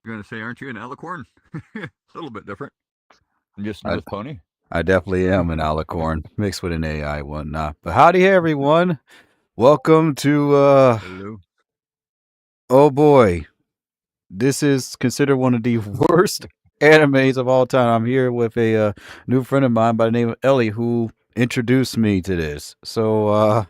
You're going to say, aren't you an alicorn? A little bit different. Just with Pony. I definitely am an alicorn mixed with an AI and whatnot. But howdy, everyone. Welcome to, Hello. oh boy. This is considered one of the worst animes of all time. I'm here with a new friend of mine by the name of Ellie who introduced me to this. So,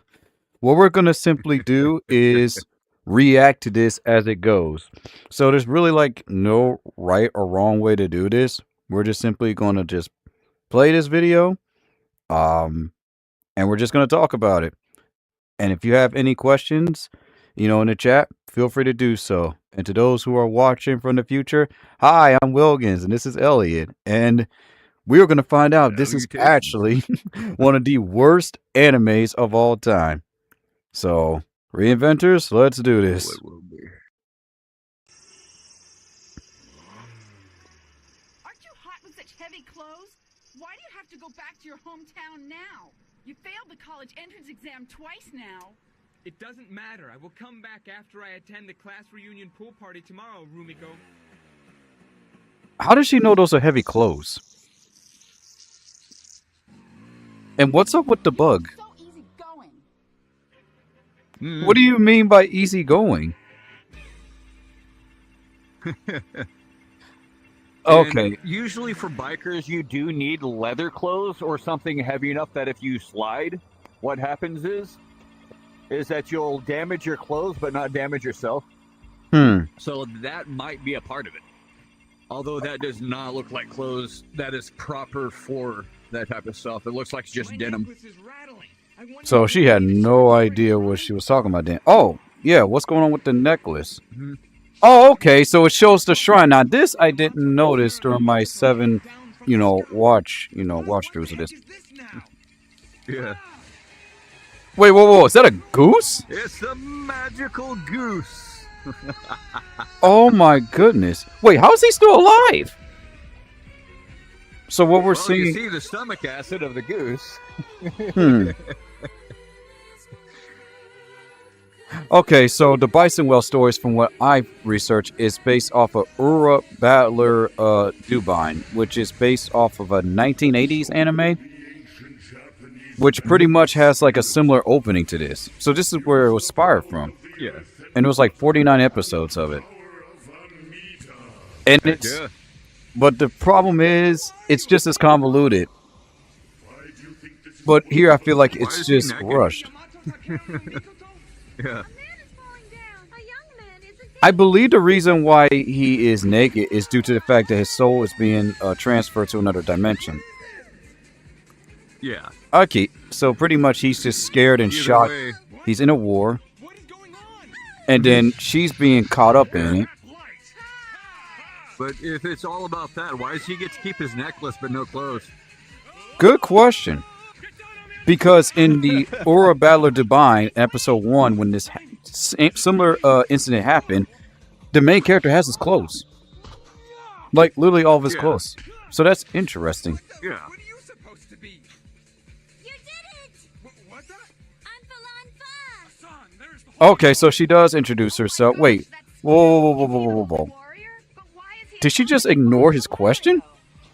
what we're going to simply do is react to this as it goes. So there's really like no right or wrong way to do this. We're just simply going to just play this video, and we're just going to talk about it. And if you have any questions, in the chat, feel free to do so. And to those who are watching from the future, hi, I'm Wilkins, and this is Eliet. And we are going to find out this is actually one of the worst animes of all time. So, reinventors, let's do this. Aren't you hot with such heavy clothes? Why do you have to go back to your hometown now? You failed the college entrance exam twice now. It doesn't matter. I will come back after I attend the class reunion pool party tomorrow, Rumiko. How does she know those are heavy clothes? And what's up with the bug? So easy going. What do you mean by easy going? Okay. And usually for bikers, you do need leather clothes or something heavy enough that if you slide, what happens is that you'll damage your clothes but not damage yourself. So that might be a part of it. Although that does not look like clothes that is proper for that type of stuff. It looks like it's just denim. So she had no idea what she was talking about then. Oh, yeah, what's going on with the necklace? Oh, okay, so it shows the shrine. Now, this I didn't notice during my 7, watch throughs of this. Yeah. Wait, whoa, is that a goose? It's a magical goose. Oh my goodness. Wait, how is he still alive? So what we're seeing... You see the stomach acid of the goose. Okay, so the Bison Well stories, from what I've researched, is based off of Ura Battler Dubine, which is based off of a 1980s anime, which pretty much has like a similar opening to this. So this is where it was inspired from. Yeah. And it was like 49 episodes of it. And it's... But the problem is, it's just as convoluted. But here I feel like it's just rushed. Yeah. I believe the reason why he is naked is due to the fact that his soul is being transferred to another dimension. Yeah. Okay, so pretty much he's just scared and shocked. He's in a war. And then she's being caught up in it. But if it's all about that, why does he get to keep his necklace but no clothes? Good question. Because in the Ura Battler Divine, episode 1, when this similar incident happened, the main character has his clothes. Like, literally all of his clothes. So that's interesting. Yeah. What are you supposed to be? You did it! What the? I'm Falan Fa! Okay, so she does introduce herself. Wait. Whoa. Did she just ignore his question?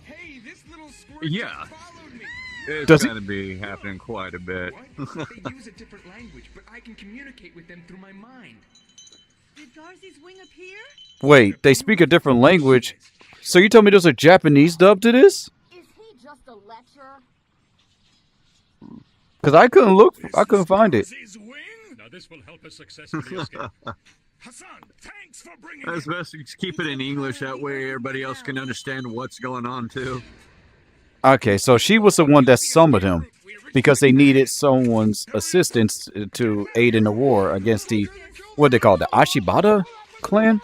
Hey, this little squirt Yeah. followed me. It's going to be happening quite a bit. What? They use a different language, but I can communicate with them through my mind. Did Garzey's wing appear? Wait, they speak a different language. So you tell me there's a Japanese dub to this? Is he just a lecturer? Because I couldn't find it. Now this will help us successfully escape. Hassan, thanks for bringing It's best to keep it in English, that way everybody else can understand what's going on, too. Okay, so she was the one that summoned him because they needed someone's assistance to aid in the war against the, what they call the Ashibata clan?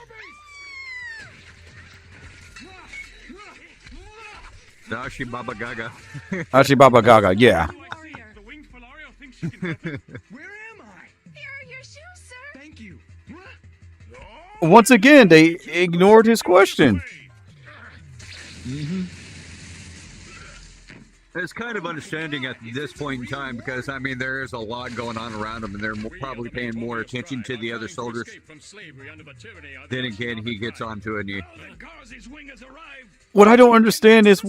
Dashi Baba Gaga. Ashibaba Gaga, yeah. The winged Falario thinks she can help you. Where am I? Here are your shoes, sir. Thank you. Once again, they ignored his question. It's kind of understanding at this point in time because, I mean, there is a lot going on around him and they're probably paying more attention to the other soldiers. Then again, he gets onto a knee. What I don't understand is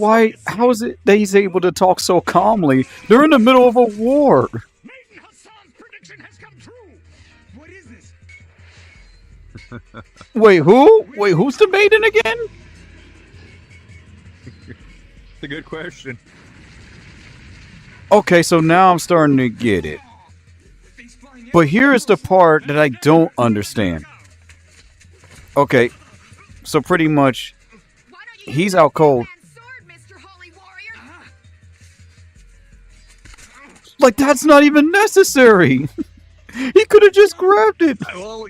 how is it that he's able to talk so calmly? They're in the middle of a war. Maiden Hassan's prediction has come true. What is this? Wait, who? Wait, who's the maiden again? It's a good question. Okay, so now I'm starting to get it. But here is the part that I don't understand. Okay, so pretty much, he's out cold. Like, that's not even necessary. He could have just grabbed it. Well,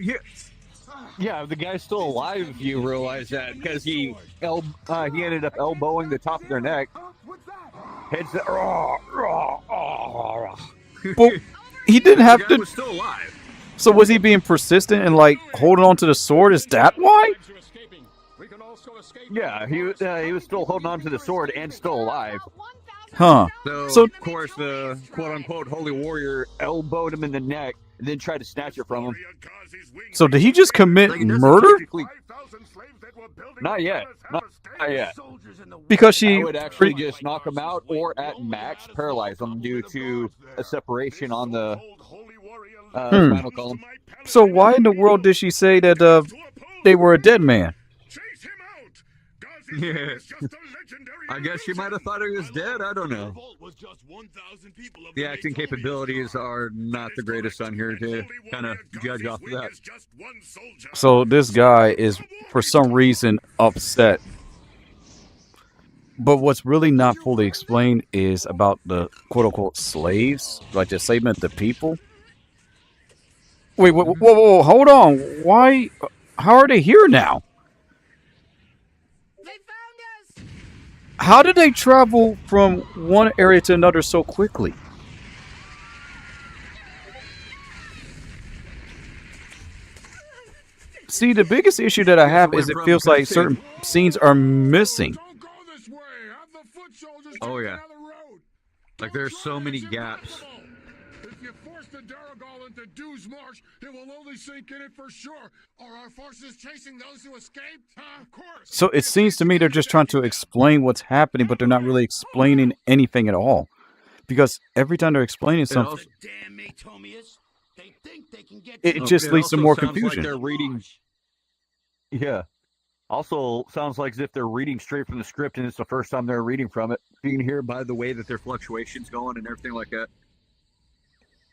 yeah, the guy's still alive if you realize that because he ended up elbowing the top of their neck. Heads Well, he didn't have the guy to. was still alive. So was he being persistent and like holding on to the sword? Is that why? Yeah, he was still holding on to the sword and still alive. Huh. So of course, the quote-unquote holy warrior elbowed him in the neck and then tried to snatch it from him. So did he just commit Like, this murder? is technically- Not yet. Not yet. Because I would actually just knock him out or at max paralyze him due to a separation on the spinal column. So why in the world did she say that they were a dead man? Yeah. I guess she might have thought he was dead. I don't know. The acting capabilities are not the greatest on here to kind of judge off of that. So this guy is for some reason upset. But what's really not fully explained is about the quote-unquote slaves, like the enslavement of the people. Wait, whoa, hold on. Why? How are they here now? They found us. How did they travel from one area to another so quickly? See, the biggest issue that I have is it feels like certain scenes are missing. Don't go this way. Have the foot soldiers Oh, take yeah. another road. Like, there's so many gaps. If you force the Daragal into Dew's Marsh, it will only sink in it for sure. Are our forces chasing those who escaped? Of course. So it seems to me they're just trying to explain what's happening, but they're not really explaining anything at all. Because every time they're explaining something, Damn Matomias. They think they can get it just leads to also more sounds confusion. Like they're reading. Yeah. Also, sounds like as if they're reading straight from the script, and it's the first time they're reading from it. Being here by the way that their fluctuations going and everything like that.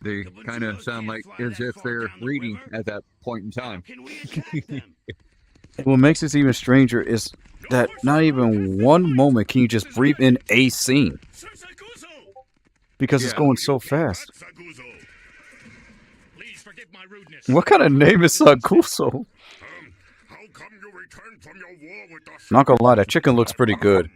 They kind of sound like as if they're reading at that point in time. Can we attack them? And what makes this even stranger is that not even one moment can you just breathe in a scene. Because it's Yeah. going so fast. Please forgive my rudeness. What kind of name is Saguso? How come you returned from your war with us? Not gonna lie, that chicken looks pretty good.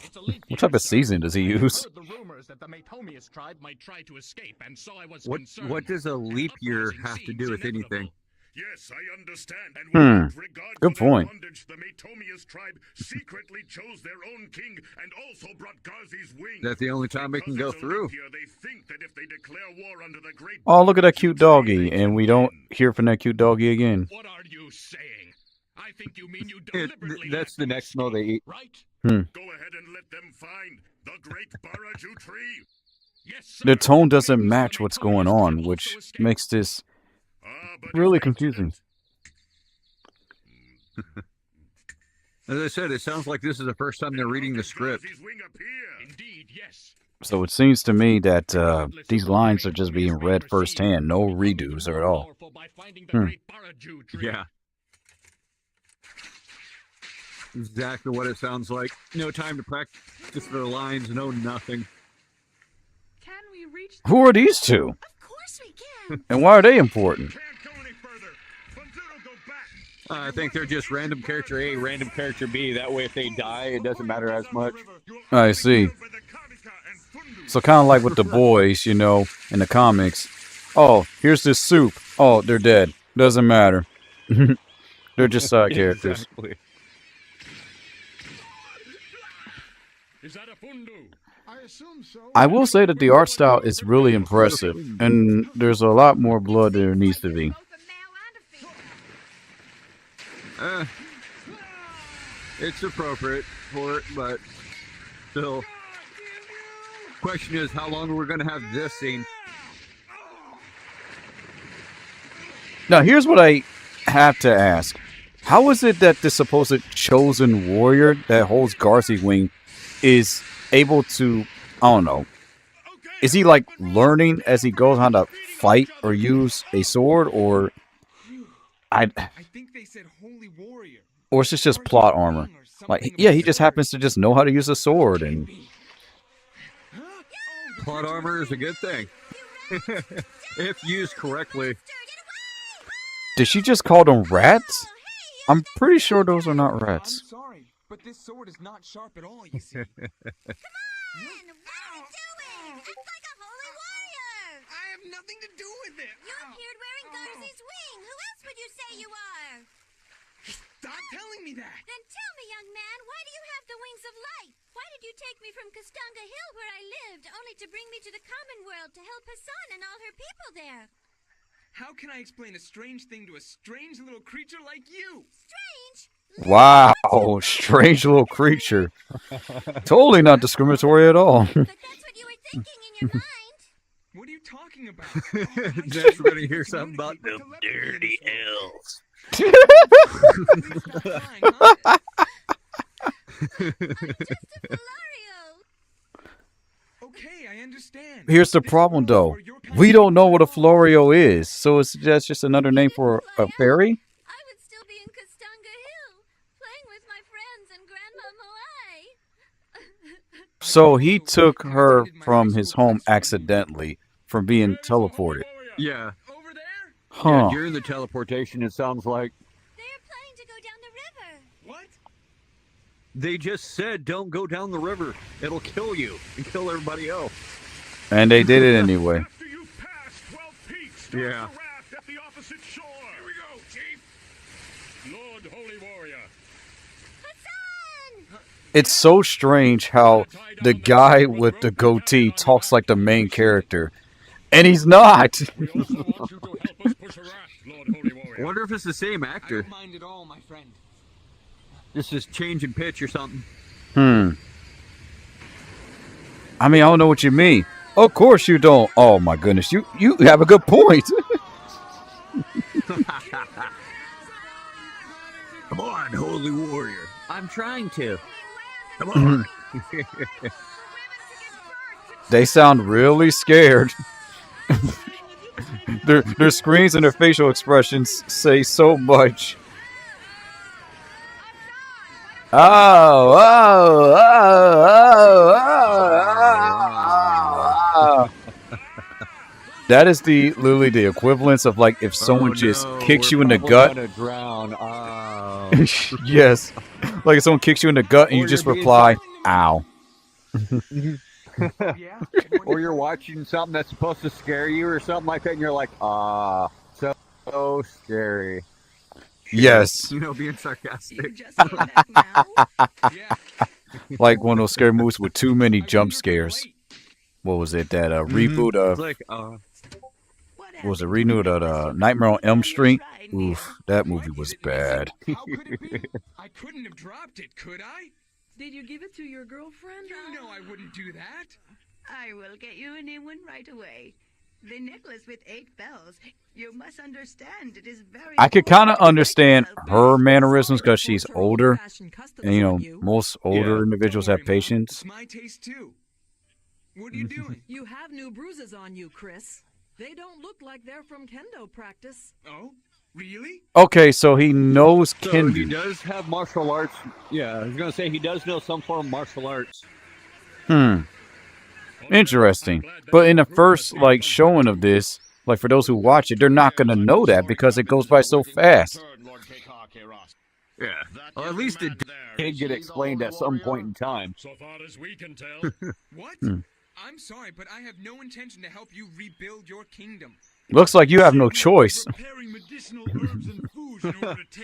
It's a leap What type of seasoning does he year. I use? heard the rumors that the Matomias tribe might try to escape, and so I was What concerned. does a leap year Uprising have to seems do with inevitable. anything? Yes, I understand. And Hmm. without regard Good for their point. bondage, the Matomias tribe secretly chose their own king and also brought Garzey's wing. That's the only time we can go Because it's a through. leap year, they think that if they declare war under the great Oh, look at that cute Baraju doggy, tree, and we don't hear from that cute doggy again. What are you saying? I think you mean you It, deliberately that's let the them next meal they escape, eat. right? Go ahead and let them find the great Baraju tree. Yes, sir. The tone doesn't That means match the what's Matomias going can on, also which escape. makes this But really if they confusing. didn't, As I said, it sounds like this is the first time they're reading the how did script. Garzey's wing appear? Indeed, yes. So it seems to me that these lines are just being read firsthand, no redos or at all. Powerful by finding the Hmm. great Baraju tree. Yeah. Exactly what it sounds like. No time to practice their lines, no nothing. Can we reach? Who are these two? Of course we can. And why are they important? Can't go any further. Banzuro, go back. I think they're just random character A, random character B. That way, if they die, it doesn't matter as much. I see. So kind of like with the boys, you know, in the comics. Oh, here's this soup. Oh, they're dead. Doesn't matter. They're just side characters. Exactly. Is that a fundu? I assume so. I will say that the art style is really impressive, and there's a lot more blood than there needs to be. It's appropriate for it, but still. Question is, how long we're going to have this scene? Now, here's what I have to ask. How is it that this supposed chosen warrior that holds Garzey wing is able to, I don't know, is he like learning as he goes how to fight or use a sword, or I think they said holy warrior. or is this just plot armor? Like, yeah, he just happens to just know how to use a sword, and Plot armor is a good thing. If used correctly. did she just call them rats? I'm pretty sure those are not rats. I'm sorry, but this sword is not sharp at all, you see. Come on, what are you doing? Act like a holy warrior. I have nothing to do with it. You appeared wearing Garzey's wing. Who else would you say you are? Stop telling me that. Then tell me, young man, why do you have the wings of light? Why did you take me from Kastanga Hill, where I lived, only to bring me to the common world to help Hassan and all her people there? How can I explain a strange thing to a strange little creature like you? Strange? Wow, strange little creature. Totally not discriminatory at all. But that's what you were thinking in your mind. What are you talking about? Next, we're going to hear something about them dirty elves. I'm just a Falario. Okay, I understand. Here's the problem, though. We don't know what a Florio is, so that's just another name for a fairy? I would still be in Kastanga Hill, playing with my friends and Grandma Moai. So he took her from his home accidentally, from being teleported. Yeah. Over there? Huh. Yeah, during the teleportation, it sounds like They're planning to go down the river. What? they just said, don't go down the river. It'll kill you and kill everybody else. And they did it anyway. After you pass 12 peaks, start Yeah. the raft at the opposite shore. Here we go, Chief. Lord Holy Warrior. Hassan! It's so strange how the guy with the goatee talks like the main character. And he's not. We also want you to help us push a raft, Lord Holy I Warrior. wonder if it's the same I actor. don't mind at all, my friend. This is change in pitch or something. I mean, I don't know what you mean. Of course you don't. Oh my goodness, you have a good point. Come on, holy warrior. I'm trying to. Come on. They sound really scared. Their screens and their facial expressions say so much. That is literally the equivalence of like if someone just kicks you in the gut. Gonna drown. Oh. Yes, like if someone kicks you in the gut and you Or just you're being reply, "Ow." Yeah? Or you're watching something that's supposed to scare you or something like that, and you're like, so scary. Yes, You know, being sarcastic. just say that now? Yeah. like one of those scary movies with too many I jump wonder if scares. you're late. What was it? That reboot of It's like, what was it? Renewed at Nightmare on Elm Street. Oof, that movie was bad. How could it be? I couldn't have dropped it, could I? Did you give it to your girlfriend? You know I wouldn't do that. I will get you a new one right away. The necklace with 8 bells. You must understand, it is very. I could kind of important to understand break the her bell. mannerisms because she's Cultural older, fashion customs and you know of you. most older Yeah. individuals Don't have worry, Mom. patience. It's my taste too. What are you doing? You have new bruises on you, Chris. They don't look like they're from kendo practice. Oh, really? Okay, so he knows so he Kendo. does have martial arts. Yeah, I was going to say he does know some form of martial arts. Interesting. But in the first like showing of this, like for those who watch it, they're not gonna know that because it goes by so fast. Yeah. Well, at least it did get explained at some point in time. So far as we can tell. What? I'm sorry, but I have no intention to help you rebuild your kingdom. Looks like you have no choice.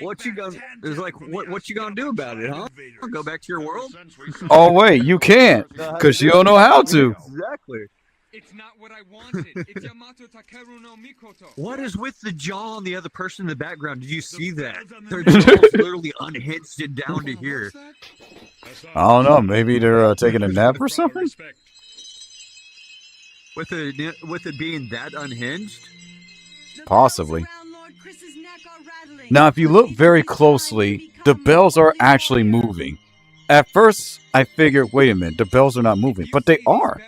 What you gonna? It's like what you gonna do about it, huh? Go back to your world? Oh wait, you can't, cause you don't know how to. Exactly. It's not what I wanted. It's Yamato Takeru no Mikoto. What is with the jaw on the other person in the background? Did you see that? Their jaw's literally unhinged and down to here. I don't know. Maybe they're taking a nap or something. With it being that unhinged? Possibly. Now, if you look very closely, the bells are actually moving. At first, I figured, wait a minute, the bells are not moving, but they are.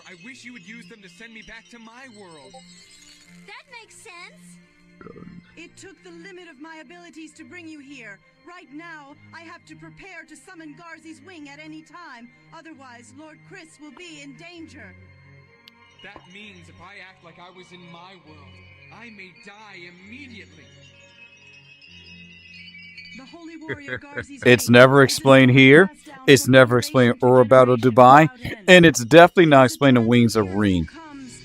I wish you would use them to send me back to my world. That makes sense. It took the limit of my abilities to bring you here. Right now, I have to prepare to summon Garzey's wing at any time. Otherwise, Lord Chris will be in danger. That means if I act like I was in my world, I may die immediately. The holy warrior Garzey's It's never explained here. It's never explained Ura Battle Dubai, and it's definitely not explained in Wings of Ring,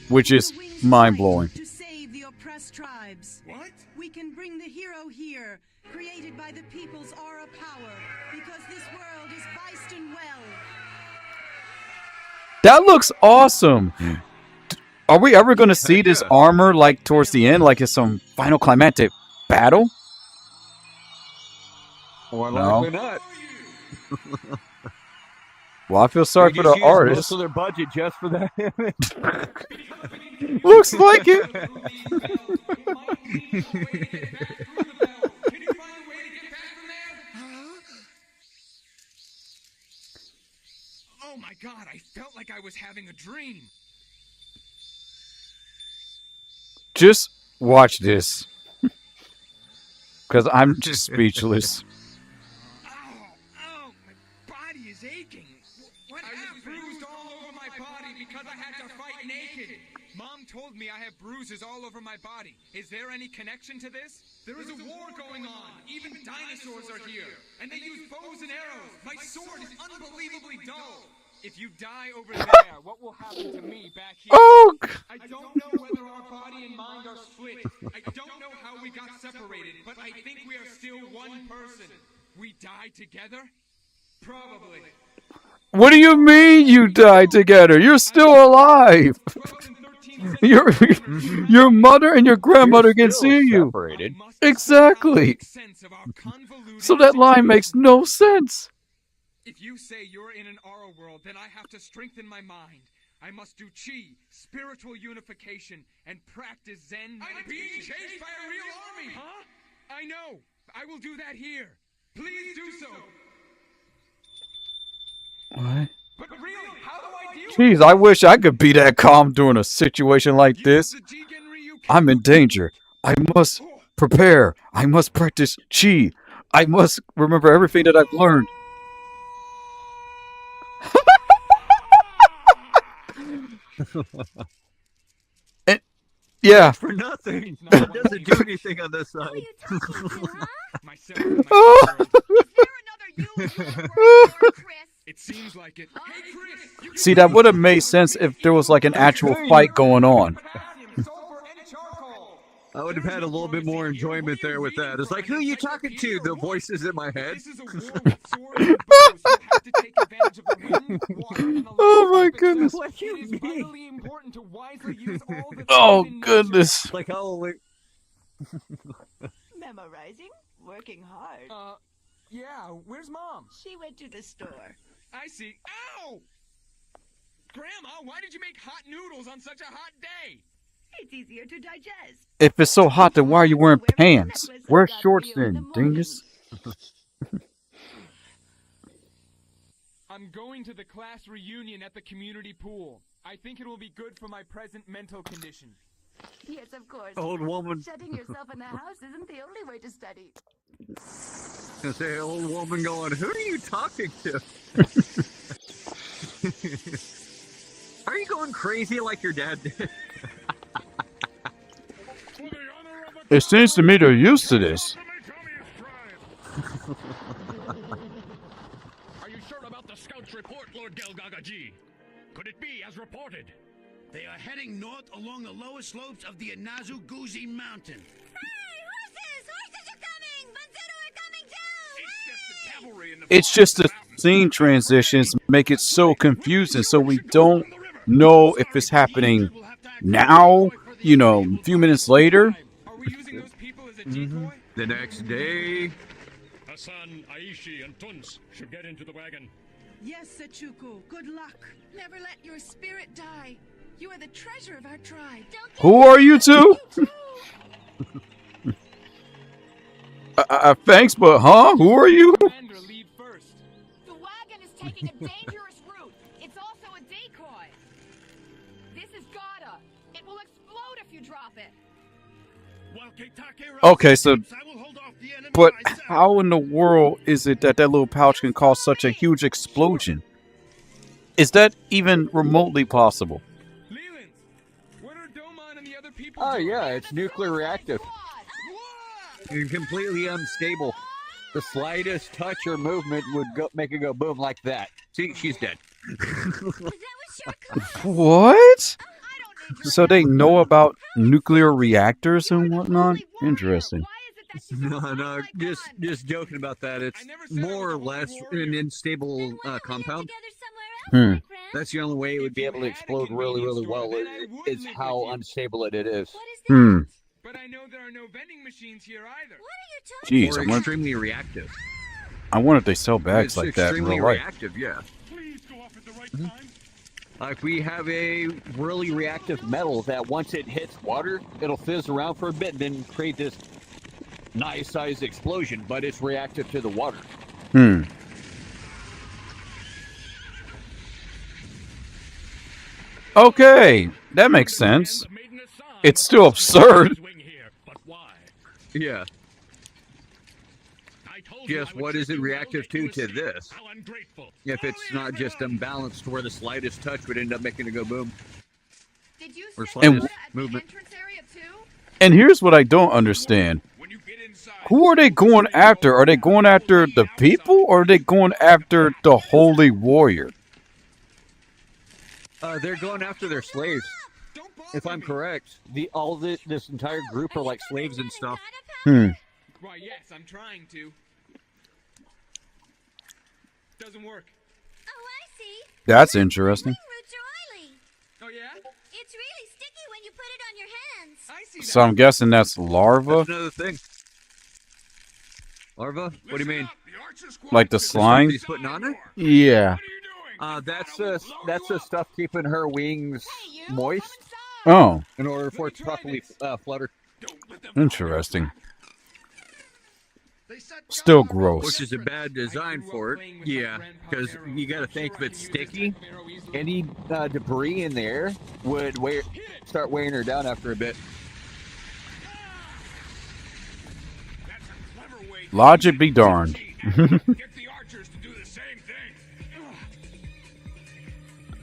which is mind-blowing. To save the oppressed tribes. What? We can bring the hero here, created by the people's aura power, because this world is viced and well. That looks awesome. Are we ever going to see this armor like towards the end, like it's some final climactic battle? Well, No. likely not. Well, I feel sorry They for just the used artist. most of their budget just for that image. Looks like it. Oh my god, I felt like I was having a dream. Just watch this. Because I'm just speechless. Ow, my body is aching. What happened? I was bruised all over my body because I had to fight naked. Mom told me I have bruises all over my body. Is there any connection to this? There is a war going on. Even dinosaurs are here. And they use bows and arrows. My sword is unbelievably dull. If you die over there, what will happen to me back here? Oh, I don't know whether our body and mind are split. I don't know how we got separated, but I think we are still one person. We died together? Probably. what do you mean you died together? You're still alive. 12 and 13 Your mother and your grandmother can Still see you. separated. Exactly. Make sense of our convoluted So that line makes no sense. If you say you're in an aura world, then I have to strengthen my mind. I must do chi, spiritual unification, and practice Zen meditation. I'm being chased by a real army! Huh? I know. I will do that here. Please do so. What? But really, how do I deal Jeez, I wish I could be that calm during a situation like this. with the Jigen Ryu? I'm in danger. I must prepare. I must practice chi. I must remember everything that I've learned. And, yeah. For nothing. It doesn't do anything on this side. Myself and my Oh. girl. Is there another you, Chris? It seems like it. Hey, Chris! You See, that would have made sense if there was like an actual fight going on. potassium, sulfur, and charcoal. I would have had a little bit more enjoyment there with that. It's like, who are you talking to? The voices in my head. This is a war with swords and bows. You have to take advantage of the wind, water, and the Oh my electric goodness. itself. What you It is mean? vitally important to wisely use all that's Oh within nature. goodness. Like how Memorizing? Working hard. Yeah, where's Mom? She went to the store. I see. Ow! Grandma, why did you make hot noodles on such a hot day? It's easier to digest. If it's so hot, then why are you wearing pants? Wear shorts then, dingus. I'm going to the class reunion at the community pool. I think it will be good for my present mental condition. Yes, of course. old woman. Shutting yourself in the house isn't the only way to study. Gonna say old woman going, who are you talking to? Are you going crazy like your dad did? It seems to me they're used to this. Are you sure about the scout's report, Lord Gelgagaji? Could it be as reported? They are heading north along the lower slopes of the Anazu Guzi Mountain. Hey, horses! Horses are coming! Banzero are coming too! It's just the cavalry in the It's just the scene transitions make it so confusing, so we don't know if it's happening now, you know, a few minutes later. Are we using those people as a decoy? The next day, Hassan, Aishi, and Tuns should get into the wagon. Yes, Sechuku. Good luck. Never let your spirit die. You are the treasure of our tribe. Who are you two? Thanks, but who are you? Commander, lead first. The wagon is taking a dangerous route. It's also a decoy. This is Gada. It will explode if you drop it. Okay, so, but how in the world is it that that little pouch can cause such a huge explosion? Is that even remotely possible? Leland, what are Domon and the other people oh doing? yeah, it's nuclear reactive. It's completely unstable. The slightest touch or movement would make it go boom like that. See, she's dead. What? So they know about nuclear reactors and whatnot? Interesting. No, just joking about that. It's more or less an unstable compound. That's the only way it would be able to explode really, really well. Is how unstable it is. But I know there are no vending machines here either. Jeez, Or extremely reactive. I wonder if they sell bags It's like that in extremely real life. reactive, yeah. Please go off at the right time. Like we have a really reactive metal that once it hits water, it'll fizz around for a bit and then create this nice sized explosion, but it's reactive to the water. Okay, that makes sense. It's still absurd. Yeah. Just what is it reactive to this? If it's not just unbalanced where the slightest touch would end up making it go boom. Did you Or set slightest that at the movement. entrance area too? And here's what I don't understand. Who are they going after? Are they going after the people or are they going after the holy warrior? They're going after their slaves. If I'm correct, this entire group are like slaves and stuff. Why, yes, I'm trying to. Doesn't work. Oh, I see. That's interesting. Roots are oily. Oh, yeah? It's really sticky when you put it on your hands. I see So I'm guessing that's larva? That's another thing. Larva? What do you mean? Like the slime? He's putting on it? Yeah. That's the stuff keeping her wings moist Oh, in order for it to properly flutter. interesting. Still gross. Which is a bad design for it. Yeah, because you got to think if it's sticky, any debris in there would start weighing her down after a bit. Logic be darned. Get the archers to do the same thing.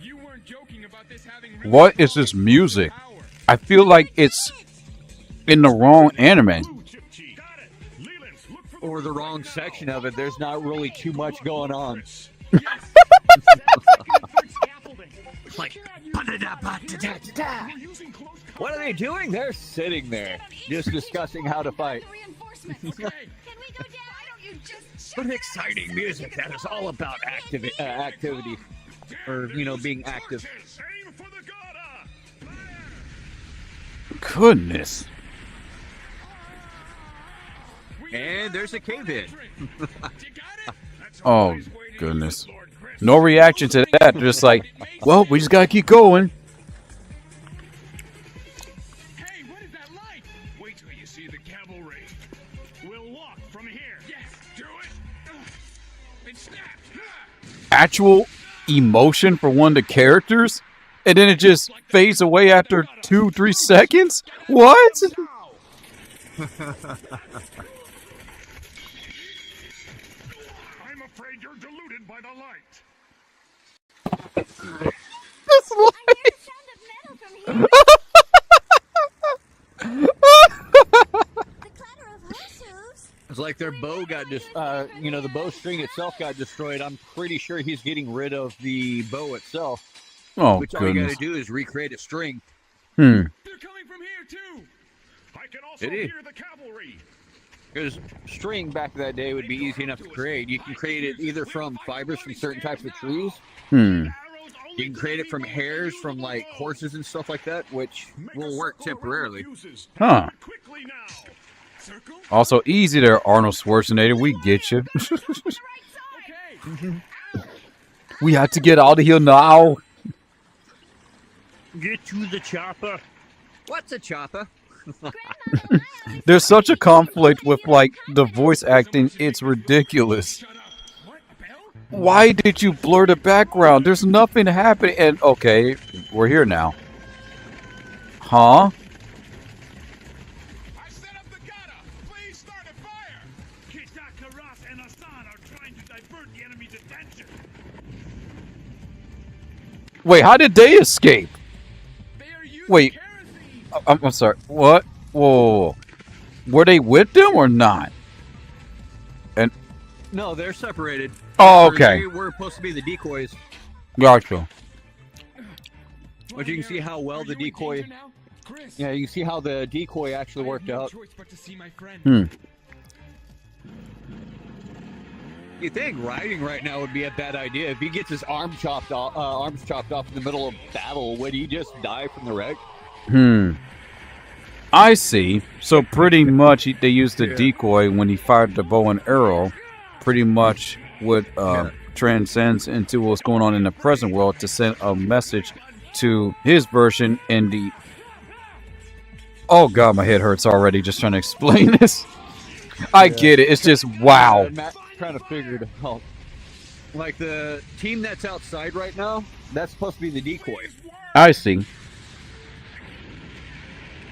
You weren't joking about this having What is this music? I feel like it's in the wrong anime. Or the wrong section of it. There's not really too much going on. Like, what are they doing? They're sitting there, just discussing how to fight. What exciting music that is all about activity, or being active. Goodness. And there's a cave in. Oh, goodness. No reaction to that. Just like, well, we just gotta keep going. Hey, what is that like? Wait till you see the cavalry. We'll walk from here. Yes, do it. And snap. Actual emotion for one of the characters, and then it just fades away after 2-3 seconds? What? I'm afraid you're deluded by the light. This light. It's like their bow got the bowstring itself got destroyed. I'm pretty sure he's getting rid of the bow itself. Oh, which all you goodness. got to do is recreate a string. They're coming from here too. I can also It is. hear the cavalry. Because string back in that day would be easy enough to create. You can create it either from fibers from certain types of trees. You can create it from hairs from like horses and stuff like that, which will work temporarily. Huh. Also, easy there, Arnold Schwarzenegger. We get you. We have to get out of here now. Get to the chopper. What's a chopper? There's such a conflict with, like, the voice acting. It's ridiculous. Why did you blur the background? There's nothing happening. And, okay, we're here now. Huh? I set up the gutter. Please start a fire. Karas and Hassan are trying to divert the enemy's attention. Wait, how did they escape? Wait, I'm sorry. What? Whoa. Were they with them or not? And No, they're separated. Oh, okay. They were supposed to be the decoys. Gotcha. But you can see how well the decoy... Yeah, you can see how the decoy actually worked out. You think riding right now would be a bad idea. If he gets his arms chopped off in the middle of battle, would he just die from the wreck? I see. So pretty much they used the decoy when he fired the bow and arrow. Pretty much what transcends into what's going on in the present world to send a message to his version in the... Oh god, my head hurts already just trying to explain this. I get it. It's just wow. Matt kind of figured it out. Like the team that's outside right now, that's supposed to be the decoy. I see.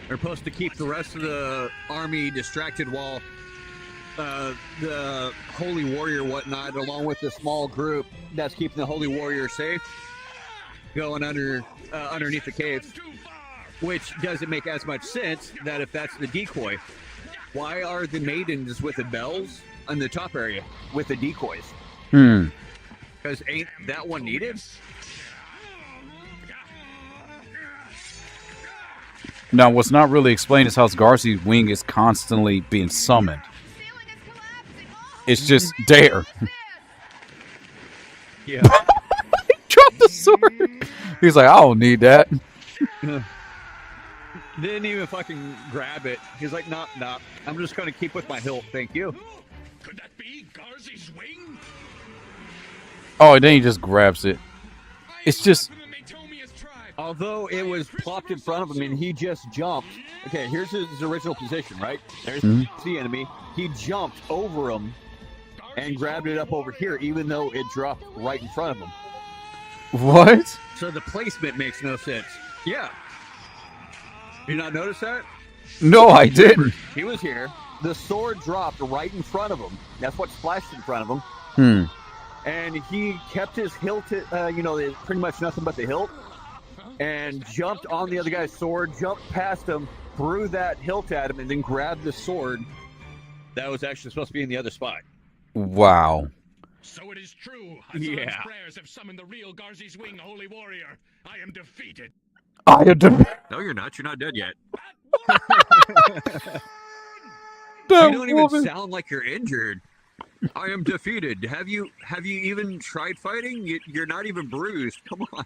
They're supposed to keep the rest of the army distracted while the holy warrior whatnot, along with the small group that's keeping the holy warrior safe, going underneath the caves. Which doesn't make as much sense that if that's the decoy, why are the maidens with the bells in the top area with the decoys? Because ain't that one needed? Now, what's not really explained is how Garzey's wing is constantly being summoned. It's just there. Yeah. He dropped the sword. He's like, I don't need that. Didn't even fucking grab it. He's like, nah. I'm just going to keep with my hilt. Thank you. Could that be Garzey's wing? Oh, and then he just grabs it. It's just... Although it was plopped in front of him and he just jumped. Okay, here's his original position, right? There's the enemy. He jumped over him and grabbed it up over here, even though it dropped right in front of him. What? So the placement makes no sense. Yeah. You not notice that? No, I didn't. He was here. The sword dropped right in front of him. That's what splashed in front of him. And he kept his hilt, pretty much nothing but the hilt, and jumped on the other guy's sword, jumped past him, threw that hilt at him, and then grabbed the sword that was actually supposed to be in the other spot. Wow. So it is true. Hassan's prayers have summoned the real Garzey's wing, holy warrior. I am defeated. No, you're not. You're not dead yet. You That don't even woman. sound like you're injured. I am defeated. Have you even tried fighting? You're not even bruised. Come on.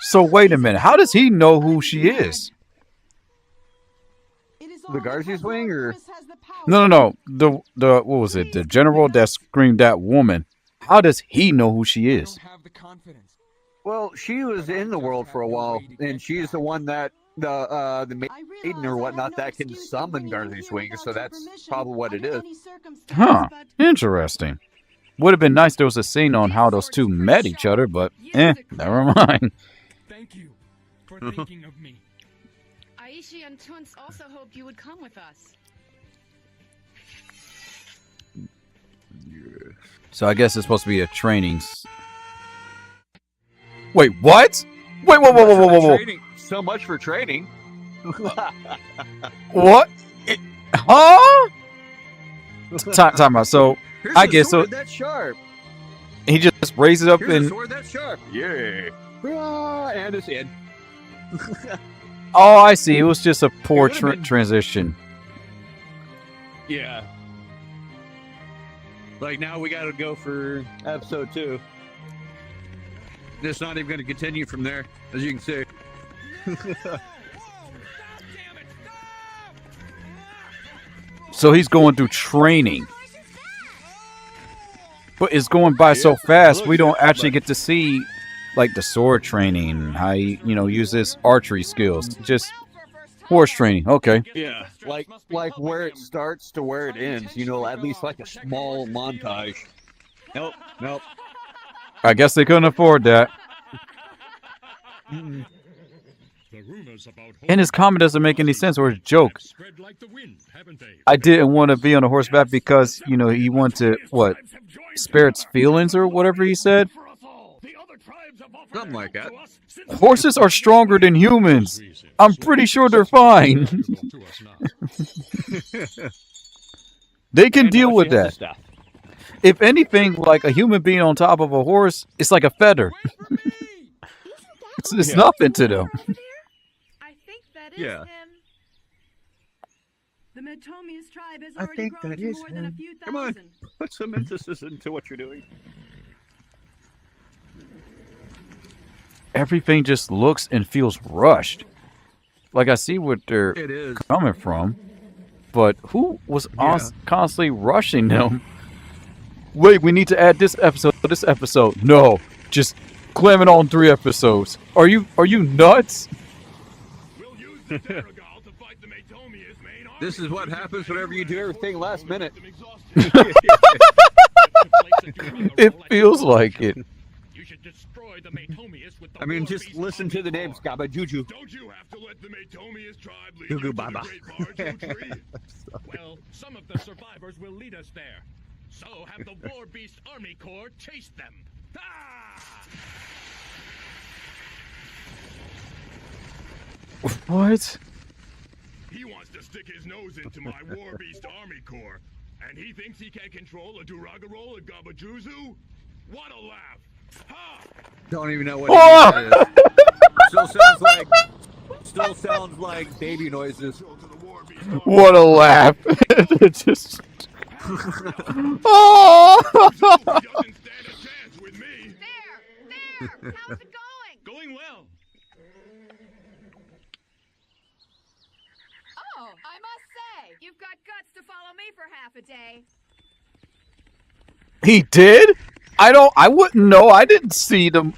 So wait a minute. How does he know who she is? The Garzey's wing, or No. The what was it? The general that screamed at woman. How does he know who she is? well, she was in the world for a while, and she's the one that the maiden or whatnot that can summon Garzey's wing. So that's probably what it is. Huh. Interesting. Would have been nice if there was a scene on how those two met each other, but never mind. Thank you for thinking of me. Aishi and Tunce also hoped you would come with us. So I guess it's supposed to be a training. Wait, what? Wait, whoa. So much for training. What? Huh? Time out. So Here's I a guess sword so. that's sharp. He just raises up Here's a and sword that's sharp. Yeah. And his head. oh, I see. It was just a poor transition. Yeah. Like now we got to go for episode 2. It's not even going to continue from there, as you can see. So he's going through training. But it's going by so fast, we don't actually get to see like the sword training, how he, use his archery skills. Just horse training. Okay. Yeah, like where it starts to where it ends, at least like a small montage. Nope. I guess they couldn't afford that. And his comment doesn't make any sense, or his joke. I didn't want to be on a horseback because, he wanted to, spare its feelings or whatever he said. Something like that. Horses are stronger than humans. I'm pretty sure they're fine. They can deal with that. If anything, like a human being on top of a horse, it's like a feather. It's nothing to them. I think that is Yeah. him. The Metomius tribe has I already think grown that to is more than a him. few Come on, thousand. put some emphasis into what you're doing. Everything just looks and feels rushed. Like I see what they're It is. coming from, but who was constantly rushing them? Wait, we need to add this episode. No, just clam it on 3 episodes. Are you nuts? This is what happens whenever you do everything last minute. It feels like it. I mean, just listen to the names, Gaba Juju. Don't you have to let the Matomius tribe lead Gugu you to the Baba. Great Barju Tree? Well, some of the survivors will lead us there. So have the War Beast Army Corps chase them. Ah! What? He wants to stick his nose into my War Beast Army Corps, and he thinks he can control a Duragarol and Gabajuzu? What a laugh! Ha! Don't even know what Oh! it is. Still sounds like baby noises. What a laugh! It just. Oh! Doesn't stand a chance with me. There! How's it going? Going well. Oh, I must say, you've got guts to follow me for half a day. He did? I wouldn't know. I didn't see the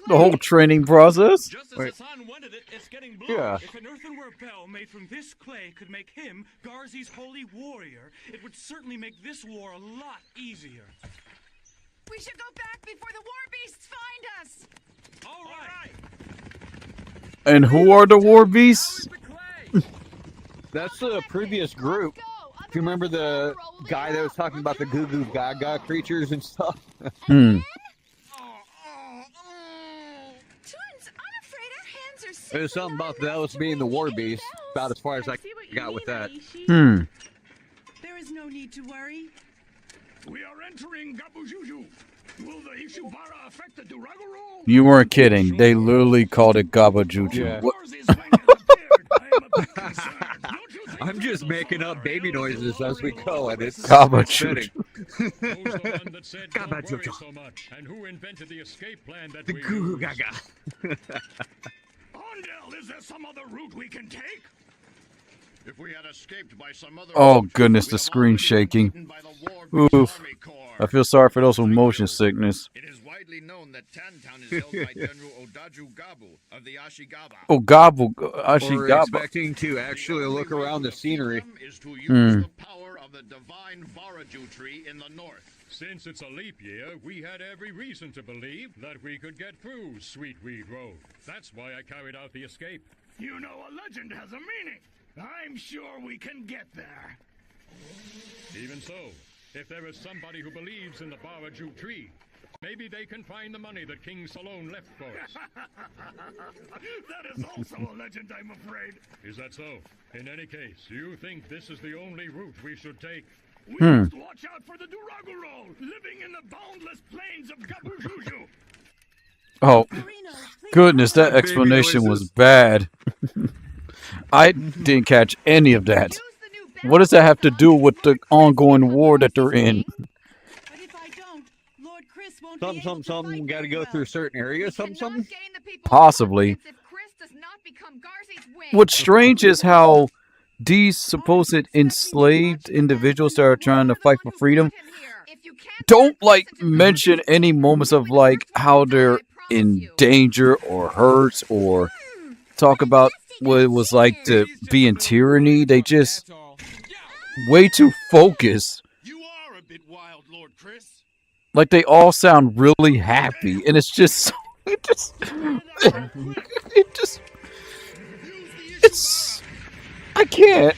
whole training process. Just as Hassan wanted it, it's getting blue. Yeah. If an earthenware bell made from this clay could make him Garzey's holy warrior, it would certainly make this war a lot easier. We should go back before the war beasts find us. All right. And who are the war beasts? That's the previous group. Do you remember the guy that was talking about the Goo Goo Gaga creatures and stuff? Twins, I'm afraid our hands are sick. There's something about those being the war beast. About as far as I got with that. There is no need to worry. We are entering Gabujuju. Will the Ishubara affect the Duragoro? You weren't kidding. They literally called it Gabajuju. Yeah. What? I'm just making up baby noises as we go, and it's Gabajuju. Who's the one that said don't worry Gabajuju. so much? And who invented the escape plan that The we Goo Goo use? Gaga. Ondel, is there some other route we can take? If we had escaped by some other Oh route, goodness, we'd the have screen already been shaking. eaten by the War Beast Oof. Army Corps. I feel sorry for those with motion sickness. It is widely known that Tantown is held by General Odaju Gabu of the Ashigaba. Oh, Gabu, We're Ashigaba. expecting to actually look around the scenery. Is to use the power of the divine Varaju tree in the north. Since it's a leap year, we had every reason to believe that we could get through Sweetweed Road. That's why I carried out the escape. You know, a legend has a meaning. I'm sure we can get there. Even so, if there is somebody who believes in the Baraju tree, maybe they can find the money that King Salone left for us. That is also a legend, I'm afraid. Is that so? In any case, you think this is the only route we should take? We must watch out for the Duragaro, living in the boundless plains of Gabujuju. Oh, goodness, that explanation was bad. I didn't catch any of that. What does that have to do with the ongoing war that they're in? Something. Got to go through certain areas. Something. Possibly. What's strange is how these supposed enslaved individuals that are trying to fight for freedom don't like mention any moments of like how they're in danger or hurt or talk about what it was like to be in tyranny. They just way too focused. You are a bit wild, Lord Chris. Like they all sound really happy, and it's just it's I can't.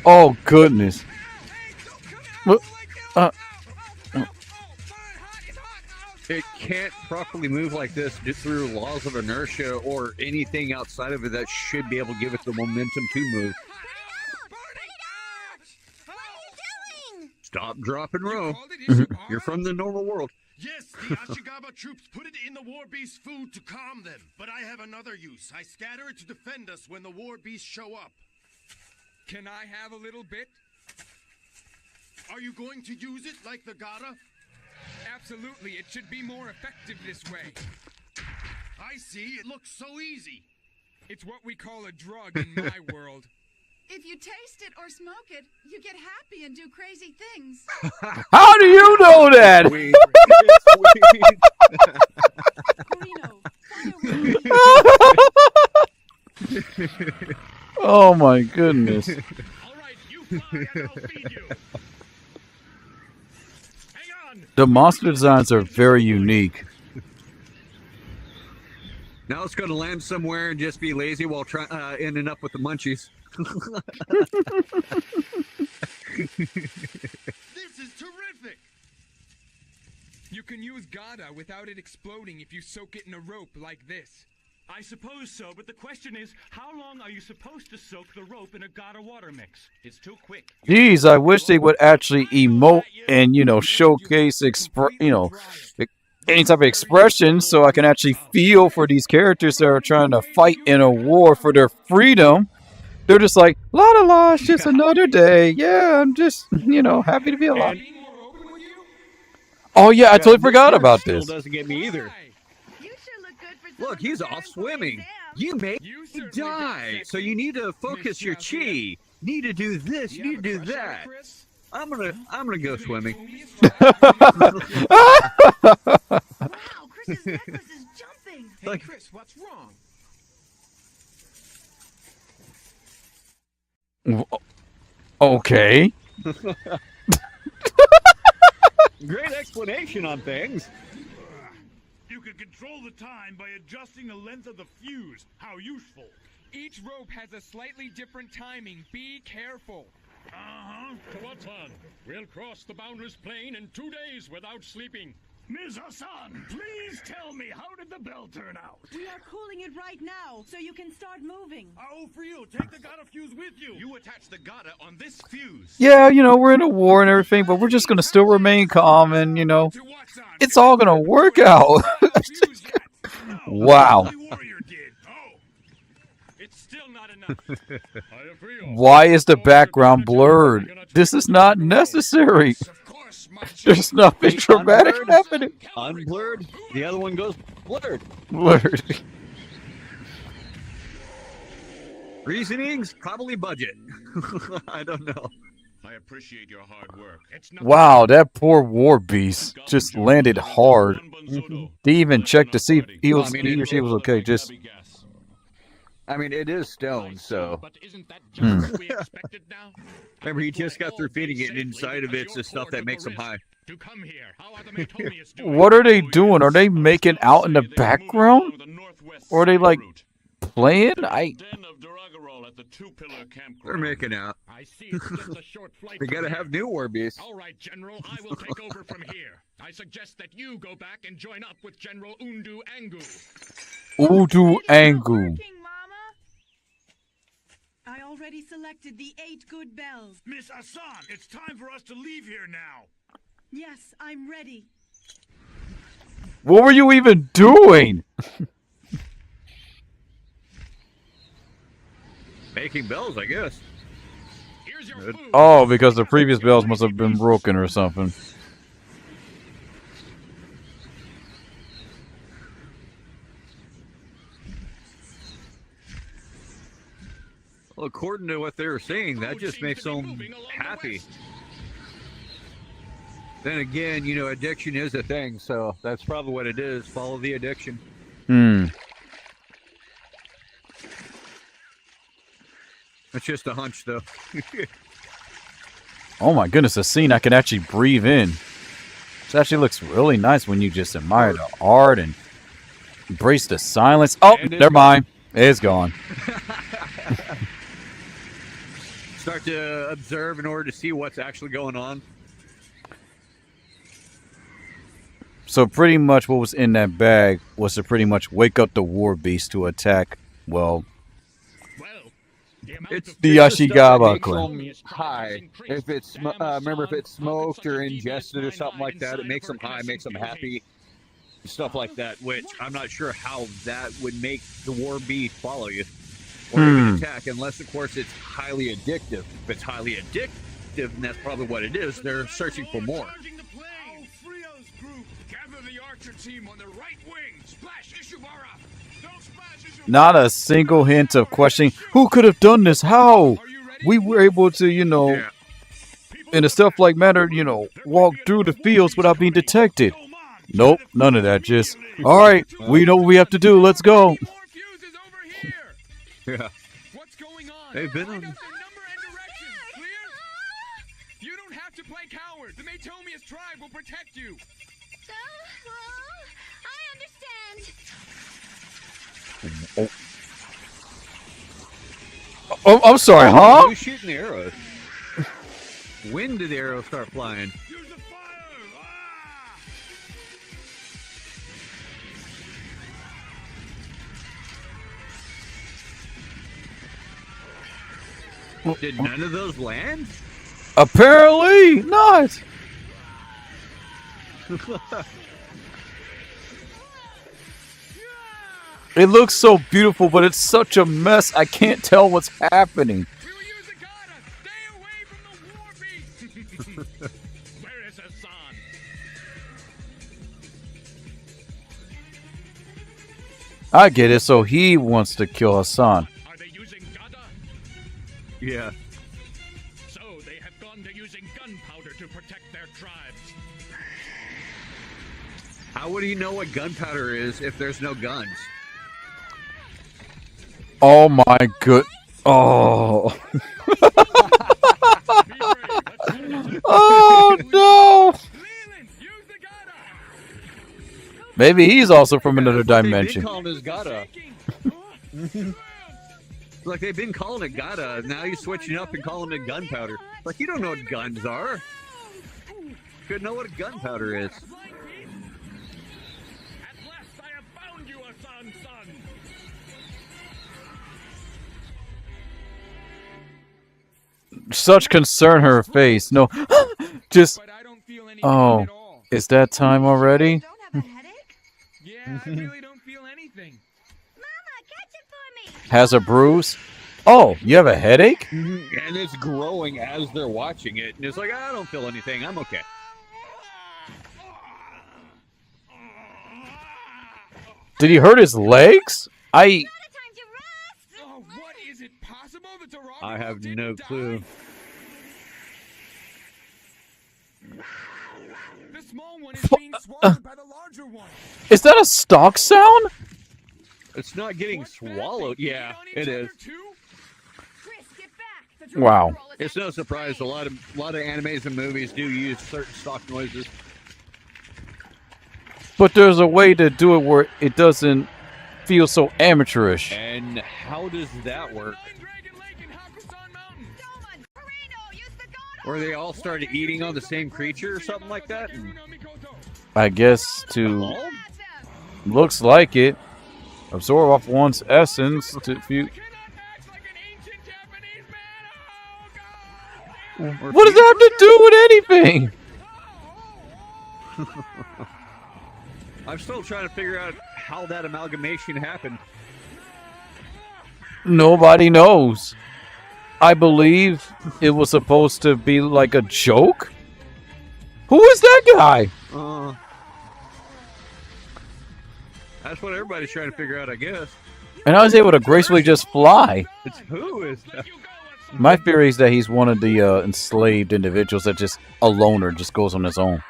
Oh goodness. It can't properly move like this just through laws of inertia or anything outside of it that should be able to give it the momentum to move. Stop, drop, and roll. You're from the normal world. Yes, the Ashigaba troops put it in the war beast's food to calm them. But I have another use. I scatter it to defend us when the war beasts show up. Can I have a little bit? Are you going to use it like the Gata? Absolutely. It should be more effective this way. I see. It looks so easy. It's what we call a drug in my world. If you taste it or smoke it, you get happy and do crazy things. How do you know that? Oh my goodness. All right, you fly and I'll feed you. Hang on. The monster designs are very unique. Now it's going to land somewhere and just be lazy while ending up with the munchies. This is terrific. You can use Gata without it exploding if you soak it in a rope like this. I suppose so, but the question is, how long are you supposed to soak the rope in a Gata water mix? It's too quick. Geez, I wish they would actually emote and, showcase, any type of expression so I can actually feel for these characters that are trying to fight in a war for their freedom. They're just like, la la la, it's just another day. Yeah, I'm just, happy to be alive. Oh, yeah, I totally forgot about this. Doesn't get me either. Look, he's off swimming. You may die, so you need to focus your chi. Need to do this. You need to do that. I'm gonna go swimming. Wow, Chris's necklace is jumping. Hey, Chris, what's wrong? Okay. Great explanation on things. You can control the time by adjusting the length of the fuse. How useful. Each rope has a slightly different timing. Be careful. Tawatan, we'll cross the boundless plain in 2 days without sleeping. Ms. Hassan, please tell me, how did the bell turn out? We are cooling it right now, so you can start moving. Oh, for you. Take the Gata fuse with you. You attach the Gata on this fuse. Yeah, we're in a war and everything, but we're just going to still remain calm and, it's all going to work out. Wow. It's still not enough. Why is the background blurred? This is not necessary. There's nothing dramatic happening. Unblurred. The other one goes blurred. Blurred. Reasonings? Probably budget. I don't know. I appreciate your hard work. Wow, that poor war beast just landed hard. They even checked to see if he or she was okay. It is stone, so. But isn't that just what we expected now? Remember, he just got through feeding it, and inside of it's the stuff that makes him high. To come here. How are the Metonius doing? What are they doing? Are they making out in the background? Or are they like playing? Den of Duragarol at the two-pillar campground. They're making out. I see it's just a short flight. They from gotta here. have new war beasts. All right, General, I will take over from here. I suggest that you go back and join up with General Undu Angu. Udu Angu. I already selected the 8 good bells. Miss Hassan, it's time for us to leave here now. Yes, I'm ready. What were you even doing? Making bells, I guess. Here's your food. Oh, because the previous bells must have been broken or something. Well, according to what they were saying, that just makes them happy. Then again, you know, addiction is a thing, so that's probably what it is. Follow the addiction. It's just a hunch, though. Oh my goodness, a scene I can actually breathe in. This actually looks really nice when you just admire the art and embrace the silence. Oh, never mind. It's gone. Start to observe in order to see what's actually going on. So pretty much what was in that bag was to pretty much wake up the war beast to attack, well, It's the the stuff that Ashigaba makes clan. them high. If it's remember, if it's smoked or ingested or something like that, it makes them high, makes them happy, stuff like that. Which I'm not sure how that would make the war beast follow you or even attack, unless of course it's highly addictive. If it's highly addictive, and that's probably what it is, they're searching for more. Gather the archer team on the right wing. Splash Ishibara. Don't splash Ishibara. Not a single hint of questioning, who could have done this? How? We were able to, you know, in a stuff-like manner, you know, walk through the fields without being detected. Nope, none of that. Just, all right, we know what we have to do. Let's go. Yeah. What's going on? They've been on. Number and directions. Clear? You don't have to play coward. The Matomius tribe will protect you. I understand. Oh, I'm sorry, huh? Who's shooting the arrows? When did the arrows start flying? Did none of those land? Apparently not. It looks so beautiful, but it's such a mess. I can't tell what's happening. Where is Hassan? I get it. So he wants to kill Hassan. Are they using Gada? Yeah. So they have gone to using gunpowder to protect their tribes. How would he know what gunpowder is if there's no guns? Oh my good. Oh. Oh no. Maybe he's also from another dimension. They've been calling it Gada. Like they've been calling it Gada. Now you're switching up and calling it gunpowder. Like you don't know what guns are. Couldn't know what gunpowder is. At last I have found you, Hassan's son. Such concern her face. No. Just. Oh. Is that time already? Yeah, I really don't feel anything. Has a bruise? Oh, you have a headache? And it's growing as they're watching it. And it's like, I don't feel anything. I'm okay. Did he hurt his legs? Oh, what is it possible that Duragarol I have no clue. The small one is being swallowed by the larger one. Is that a stock sound? It's not getting swallowed. Yeah, it is. Wow. It's no surprise. A lot of animes and movies do use certain stock noises. But there's a way to do it where it doesn't feel so amateurish. And How does that work? Or they all started eating on the same creature or something like that? I guess to... Looks like it. Absorb off one's essence to... What does that have to do with anything? I'm still trying to figure out how that amalgamation happened. Nobody knows. I believe it was supposed to be like a joke. Who is that guy? That's what everybody's trying to figure out, I guess. And I was able to gracefully just fly. It's who is that? My theory is that he's one of the enslaved individuals that just a loner just goes on his own.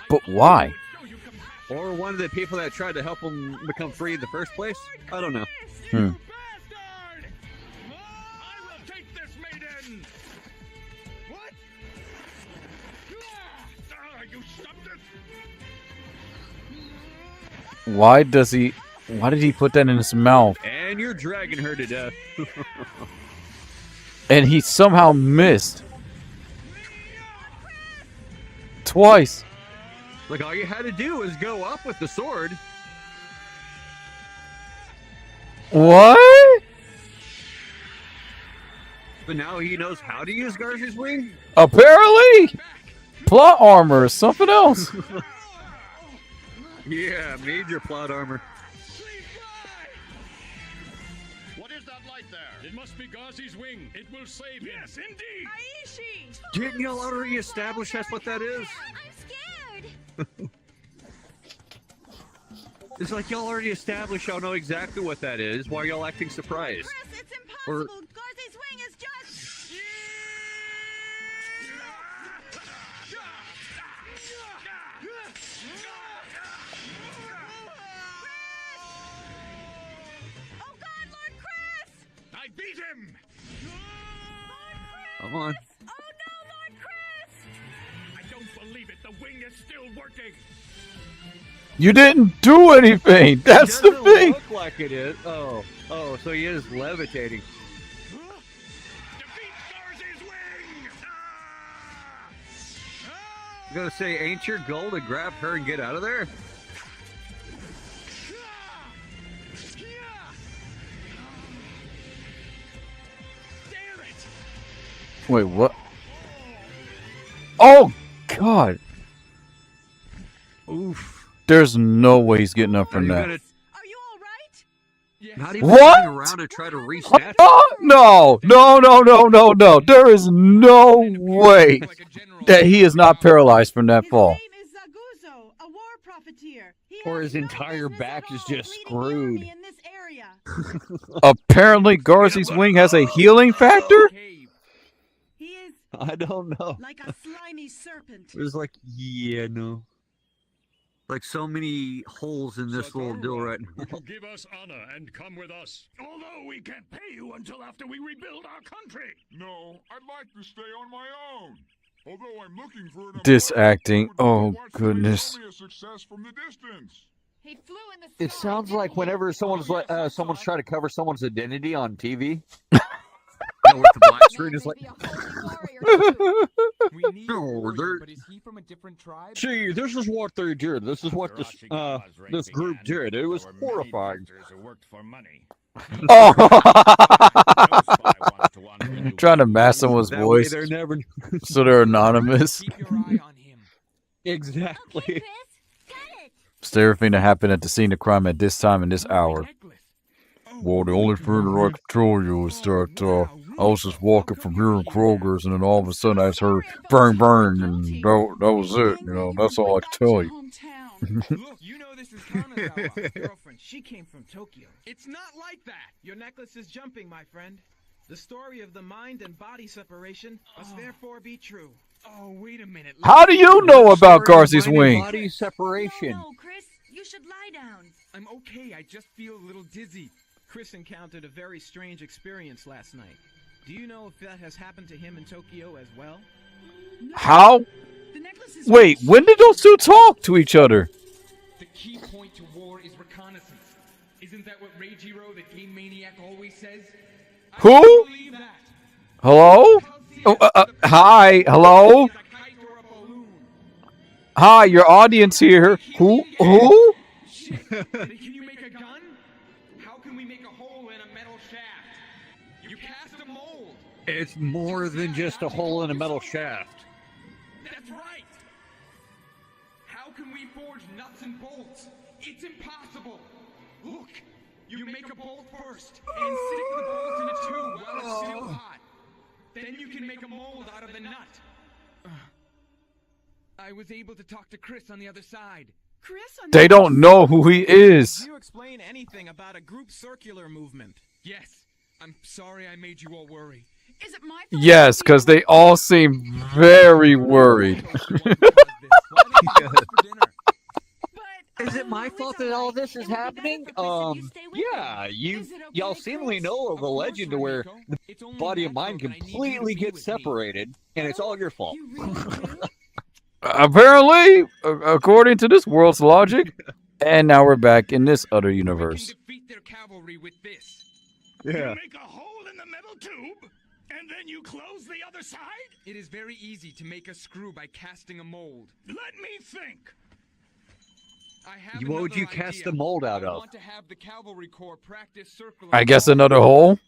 But why? Or one of the people that tried to help him become free in the first place? I don't know. Why did he put that in his mouth? And you're dragging her to death. And he somehow missed. Twice. Like, all you had to do was go up with the sword. What? But now he knows how to use Garzey's wing? Apparently! Plot armor or something else. Yeah, major plot armor. What is that light there? It must be Garzey's wing. It will save him. Yes, indeed. Aishi! Didn't y'all already establish that's what that is? I'm scared. It's like y'all already established y'all know exactly what that is. Why are y'all acting surprised? Chris, it's impossible. Garzey's wing is just... Oh God, Lord Chris! I beat him! Come on. Oh no, Lord Chris! I don't believe it. The wing is still working. You didn't do anything. That's the Doesn't thing. look like it is. Oh, so he is levitating. Defeat Garzey's wing! I'm gonna say, ain't your goal to grab her and get out of there? Damn it! Wait, what? Oh, God. Oof. There's no way he's getting up from that. Are you all right? Not even What? turning around to try to reset. No. There is no way that he is not paralyzed from that fall. His name is Zaguzo, a war profiteer. He Or has his no entire business back at is all just leading the screwed. army in this area. Apparently, Garzey's wing has a healing factor? He is I don't know. like a slimy serpent. It was like, yeah, no. Like so many holes in this little deal right now. Give us honor and come with us. Although we can't pay you until after we rebuild our country. No, I'd like to stay on my own. Although I'm looking for an This employer acting, who would oh watch me goodness. show me a success from the distance. He flew in the It sky, sounds like didn't he? whenever someone's Oh, like yes, I someone's saw it. trying to cover someone's identity on TV. With the black screen is like, We need No, a warrior, they're- but is he from a different tribe? see, this is what they did. This is what this group did. It was horrifying. Who worked for money. Oh! Trying to mask someone's That way voice they're never so they're anonymous. Keep your eye on him. exactly. Okay, Chris, got it. It's everything that happened at the scene of crime at this time and this hour. Well, the only thing that I can tell you is that I was just walking from here in Kroger's, and then all of a sudden I just heard bang bang, and that was it. You know, that's all I can tell you. Look, you know this is Kanazawa. Girlfriend, she came from Tokyo. It's not like that. Your necklace is jumping, my friend. The story of the mind and body separation must therefore be true. Oh, wait a minute. How do you know about Garzey's Mind and wing? Body separation. No, Chris, you should lie down. I'm okay. I just feel a little dizzy. Chris encountered a very strange experience last night. Do you know if that has happened to him in Tokyo as well? How? The necklace is Wait, when did those two talk to each other? The key point to war is reconnaissance. Is Isn't that what Reijiro, the game maniac, always says? Who? Hello? Hi. Hello? Hi, your audience here. Who? Can you make a gun? How can we make a hole in a metal shaft? You cast a mold. It's more than just a hole in a metal shaft. That's right. How can we forge nuts and bolts? It's impossible. Look, you make a bolt first and stick the bolt in a tube while it's still hot. Then you can make a mold out of the nut. I was able to talk to Chris on the other side. Chris, They don't know who he is. Can you explain anything about a group circular movement? Yes. I'm sorry I made you all worry. Is it my Yes, because they all seem very worried. Is it my fault that all this is happening? Yeah, y'all seemingly know of a legend to where the body and mind completely get separated, and it's all your fault. Apparently, according to this world's logic. And now we're back in this other universe. Defeat their cavalry with this. You make a hole in the metal tube, and then you close the other side? It is very easy to make a screw by casting a mold. Let me think. What would you cast the mold out I of? want to have the cavalry corps practice circular. I guess another hole?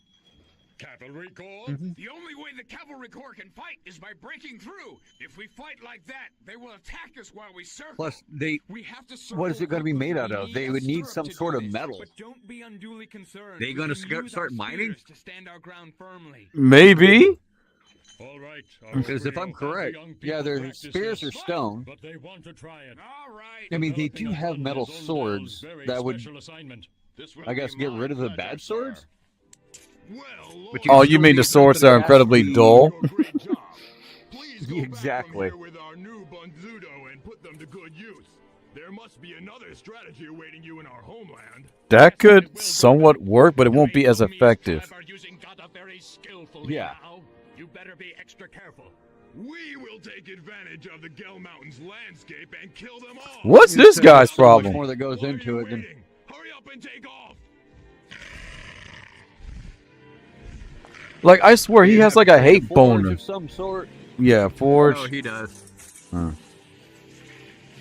Cavalry Corps? The only way the cavalry corps can fight is by breaking through. If we fight like that, they will attack us while we circle. Plus, we have to what is it going to be made out of? need They a would need stirrup some to sort do of this, metal. But don't be unduly concerned. They going to We can use start our mining? spears to stand our ground firmly. Maybe. All right. Because if I'm correct, yeah, their spears are stone. But they want to try it. All right. I mean, they do have metal swords that would, I guess, get rid of the bad swords? But Oh, you mean the swords that are incredibly dull? Exactly. With our new Banzudo and put them to good use. There must be another strategy awaiting you in our homeland. That could somewhat work, but it won't be as effective. Yeah. You better be extra careful. We will take advantage of the Gel Mountains landscape and kill them all. What's this guy's So much problem? more that goes into it than... Hurry up and take off. Like, I swear, he has like a hate Forge boner. of some sort. Yeah, Forge. Oh, he does. Huh.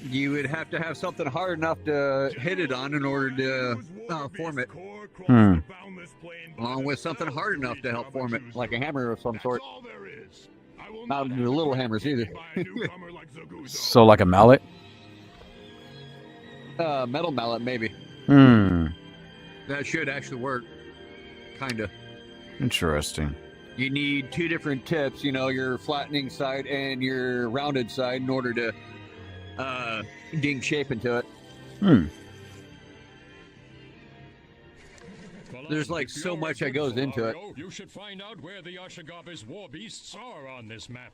You would have to have something hard enough to hit it on in order to form it. Along with something hard enough to help form it, like a hammer of some sort. Not the little hammers either. So, like a mallet? Metal mallet, maybe. That should actually work. Kinda. Interesting. You need two different tips, you know, your flattening side and your rounded side in order to ding shape into it. There's like so much that goes into it. You should find out where the Ashagaba's war beasts are on this map.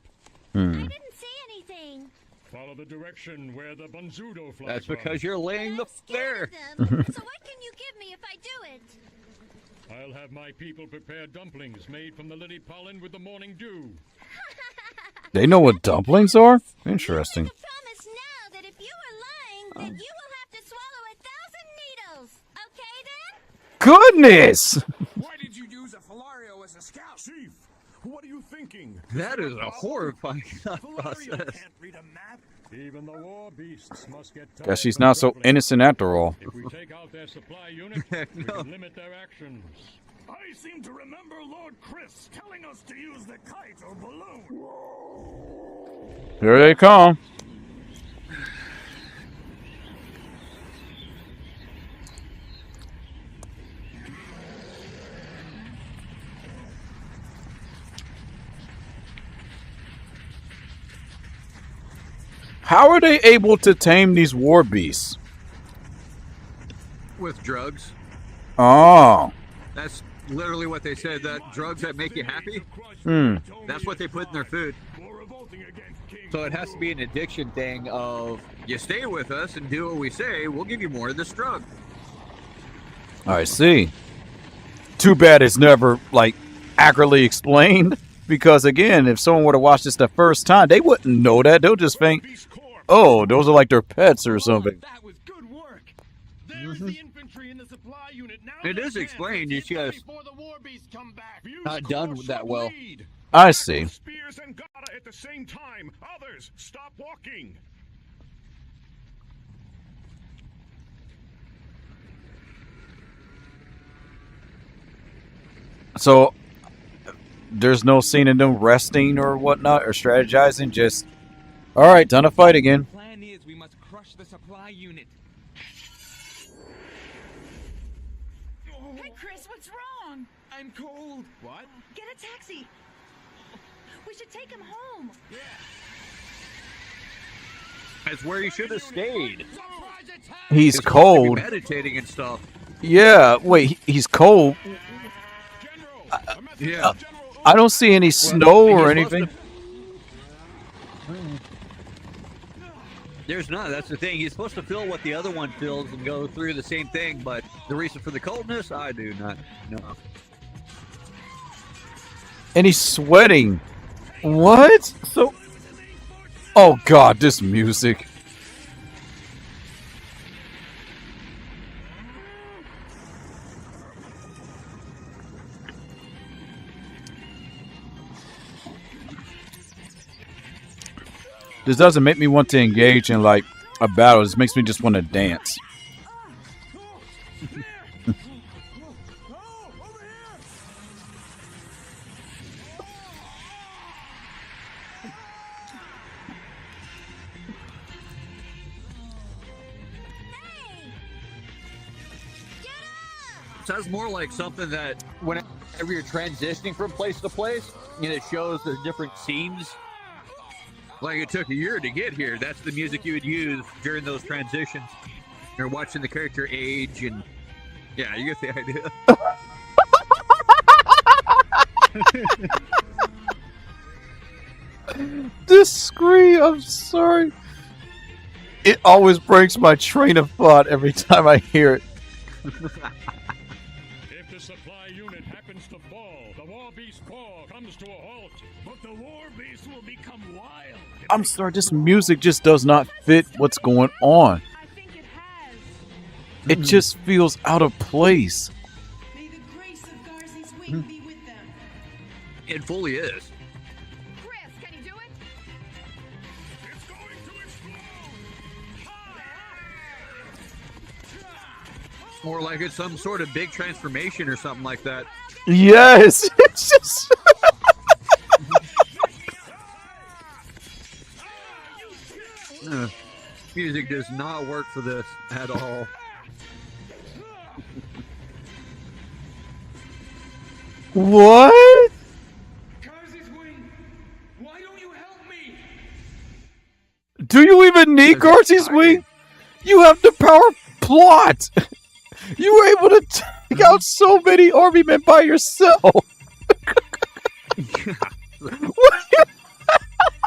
I didn't see anything. Follow the direction where the Banzudo flies. That's because you're laying the there. So what can you give me if I do it? I'll have my people prepare dumplings made from the lily pollen with the morning dew. They know what dumplings are? Interesting. Promise now that if you are lying, then you will have to swallow 1,000 needles. Okay then? Goodness! Why did you use a Falario as a scout? Chief, what are you thinking? That is a horrifying thought process. Can't read a map. Even the war beasts must get tired. Guess she's not so innocent after all. If we take out their supply unit, we can limit their actions. I seem to remember Lord Chris telling us to use the kite or balloon. Here they come. How are they able to tame these war beasts? With drugs. Oh. That's literally what they said, that drugs that make you happy. That's what they put in their food. So it has to be an addiction thing of, you stay with us and do what we say, we'll give you more of this drug. I see. Too bad it's never, like, accurately explained. Because, again, if someone were to watch this the first time, they wouldn't know that. They'll just think, oh, those are like their pets or something. That was good work. There's the infantry in the supply supply unit now. It is explained. It's just before the war beasts come back. not done that well. I see. Spears and Gata at the same time. Others, stop walking. So there's no scene in them resting or whatnot or strategizing. Just all right, time to fight again. The plan is we must crush the supply unit. Hey, Chris, what's wrong? I'm cold. What? Get a taxi. We should take him home. That's where you should have stayed. He's You're supposed to be cold. meditating and stuff. Yeah, wait, he's cold. Yeah. I don't see any snow or anything. There's not. That's the thing. He's supposed to feel what the other one feels and go through the same thing, but the reason for the coldness, I do not know. And he's sweating. What? So, oh god, this music. This doesn't make me want to engage in like a battle. This makes me just want to dance. Sounds more like something that whenever you're transitioning from place to place, and it shows the different scenes. Like it took a year to get here. That's the music you would use during those transitions. You're watching the character age, and yeah, you get the idea. This scream, I'm sorry. It always breaks my train of thought every time I hear it. If the supply unit happens to fall, the war beast call comes to a halt. But the war beast will become wild. I'm sorry, this music just does not fit what's going on. I think it has. It just feels out of place. May the grace of Garzey's wing be with them. It fully is. Chris, can you do it? It's going to explode. Or like it's some sort of big transformation or something like that. Yes, it's just. Music does not work for this at all. What? Garzey's wing, why don't you help me? Do you even need Garzey's wing? You have the power plot. You were able to take out so many army men by yourself.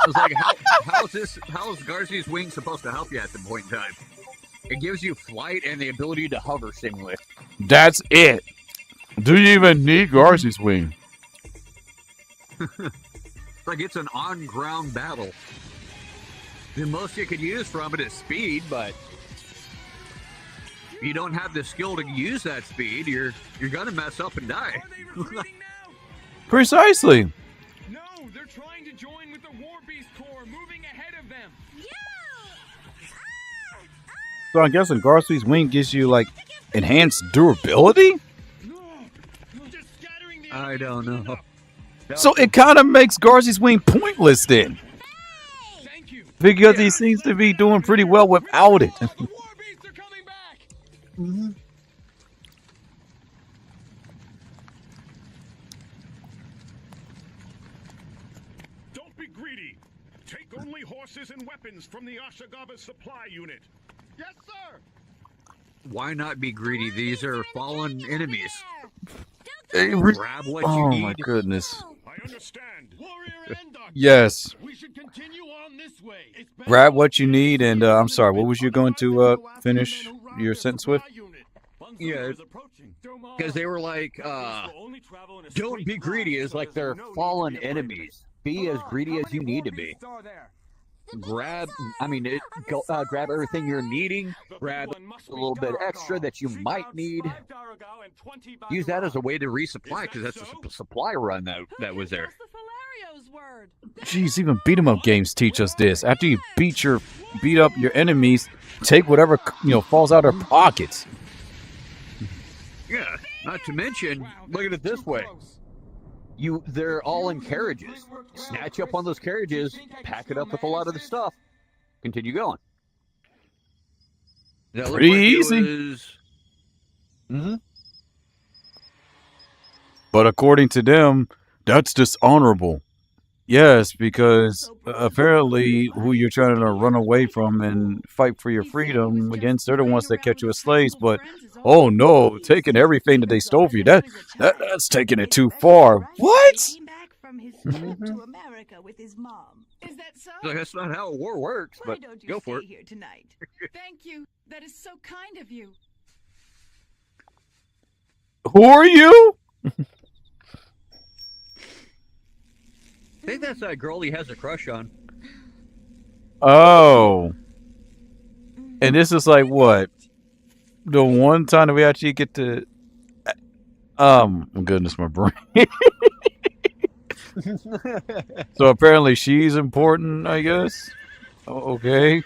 I was like, how is Garzey's wing supposed to help you at the point in time? It gives you flight and the ability to hover seemingly. That's it. Do you even need Garzey's wing? Like it's an on-ground battle. The most you could use from it is speed, but if you don't have the skill to use that speed, you're gonna mess up and die. Precisely. No, they're trying to join with the war beast corps, moving ahead of them. So I'm guessing Garzey's wing gives you like enhanced durability? I don't know. So it kind of makes Garzey's wing pointless then. Because he seems to be doing pretty well without it. Don't be greedy. Take only horses and weapons from the Ashagaba's supply unit. Yes, sir. Why not be greedy? These are fallen enemies. Grab what you oh need. my goodness. I understand. Warrior and doctor. Yes. We should continue on this way. It's better Grab what you need and I'm sorry, what was you going to finish your sentence with? Yeah, because they were like, don't be greedy. It's like they're fallen enemies. Be as greedy as you need to be. grab. I mean, grab everything you're needing. Grab a little bit extra that you might need. Use that as a way to resupply, because that's a supply run that was there. Jeez, even beat 'em up games teach us this. After you beat up your enemies, take whatever falls out of their pockets. Yeah. Not to mention, look at it this way. They're all in carriages. Snatch up on those carriages, pack it up with a lot of the stuff, continue going. Pretty easy. Mm-hmm. But according to them, that's dishonorable. Yes, because apparently who you're trying to run away from and fight for your freedom against, they're the ones that kept you as slaves. But, oh no, taking everything that they stole from you, that's taking it too far. What? To America with his mom. Is that so? That's not how a war works, but Why don't you go for stay it. here tonight? Thank you. That is so kind of you. Who are you? I think that's that girl he has a crush on. Oh. And this is like what? The one time that we actually get to... goodness, my brain. So apparently she's important, I guess. Okay.